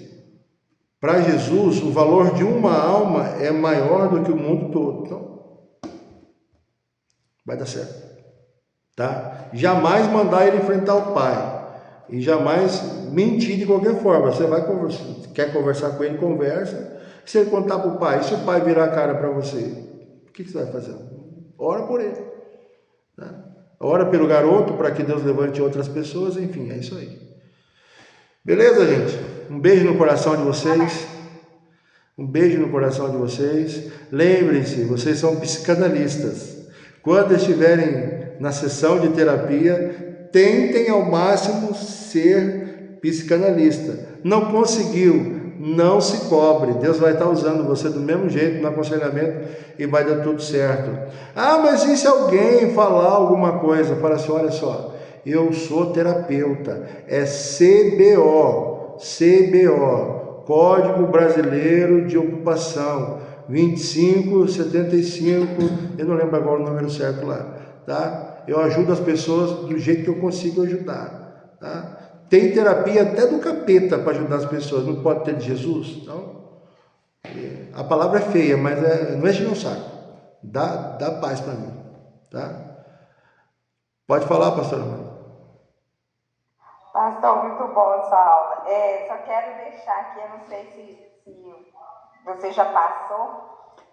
para Jesus o valor de uma alma é maior do que o mundo todo. Então, vai dar certo. Tá? Jamais mandar ele enfrentar o pai e jamais mentir de qualquer forma. Você vai conversar, quer conversar com ele, conversa. Se ele contar para o pai, se o pai virar a cara para você, o que você vai fazer? Ora por ele, tá? Ora pelo garoto para que Deus levante outras pessoas, enfim, é isso aí. Beleza, gente? Um beijo no coração de vocês. Um beijo no coração de vocês. Lembrem-se, vocês são psicanalistas. Quando estiverem na sessão de terapia, tentem ao máximo ser psicanalista. Não conseguiu, não se cobre. Deus vai estar usando você do mesmo jeito no aconselhamento e vai dar tudo certo. Ah, mas e se alguém falar alguma coisa? Fala assim: olha só, eu sou terapeuta, é CBO. Código Brasileiro de Ocupação, 2575, eu não lembro agora o número certo lá, tá? Eu ajudo as pessoas do jeito que eu consigo ajudar, tá? Tem terapia até do capeta para ajudar as pessoas, não pode ter de Jesus? Então, a palavra é feia, mas não enche meu saco, dá paz para mim, tá? Pode falar, pastor Amanda. Pastor, muito bom essa aula. Só quero deixar aqui, eu não sei se você já passou,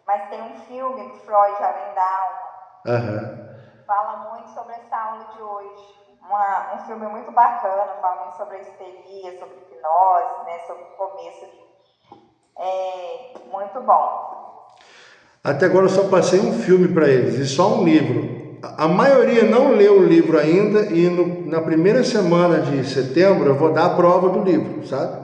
mas tem um filme do Freud, Além da Alma. Fala muito sobre essa aula de hoje. Um filme muito bacana, fala muito sobre a histeria, sobre hipnose, né, sobre o começo. Muito bom. Até agora eu só passei um filme para eles e só um livro. A maioria não leu o livro ainda e na primeira semana de setembro eu vou dar a prova do livro, sabe?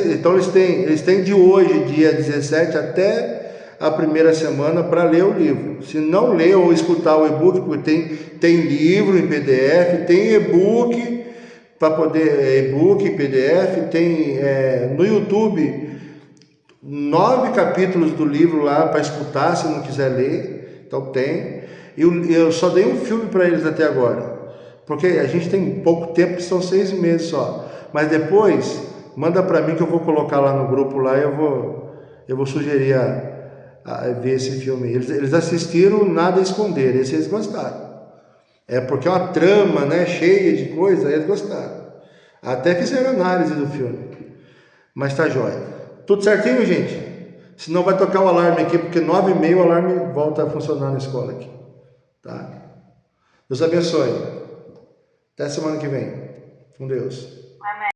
Então eles têm de hoje, dia 17, até a primeira semana para ler o livro. Se não ler ou escutar o e-book, porque tem livro em PDF, tem e-book para poder, e-book, PDF, tem no YouTube 9 capítulos do livro lá para escutar, se não quiser ler, então tem. Eu só dei um filme para eles até agora, porque a gente tem pouco tempo, que são 6 meses só, mas depois manda para mim que eu vou colocar lá no grupo lá e eu vou sugerir a ver esse filme. Eles assistiram Nada a Esconder, esse eles gostaram, porque é uma trama, né, cheia de coisa, eles gostaram, até fizeram análise do filme, mas tá jóia. Tudo certinho, gente? Senão vai tocar o alarme aqui, porque 9h30 o alarme volta a funcionar na escola aqui. Tá? Deus abençoe. Até semana que vem. Com Deus.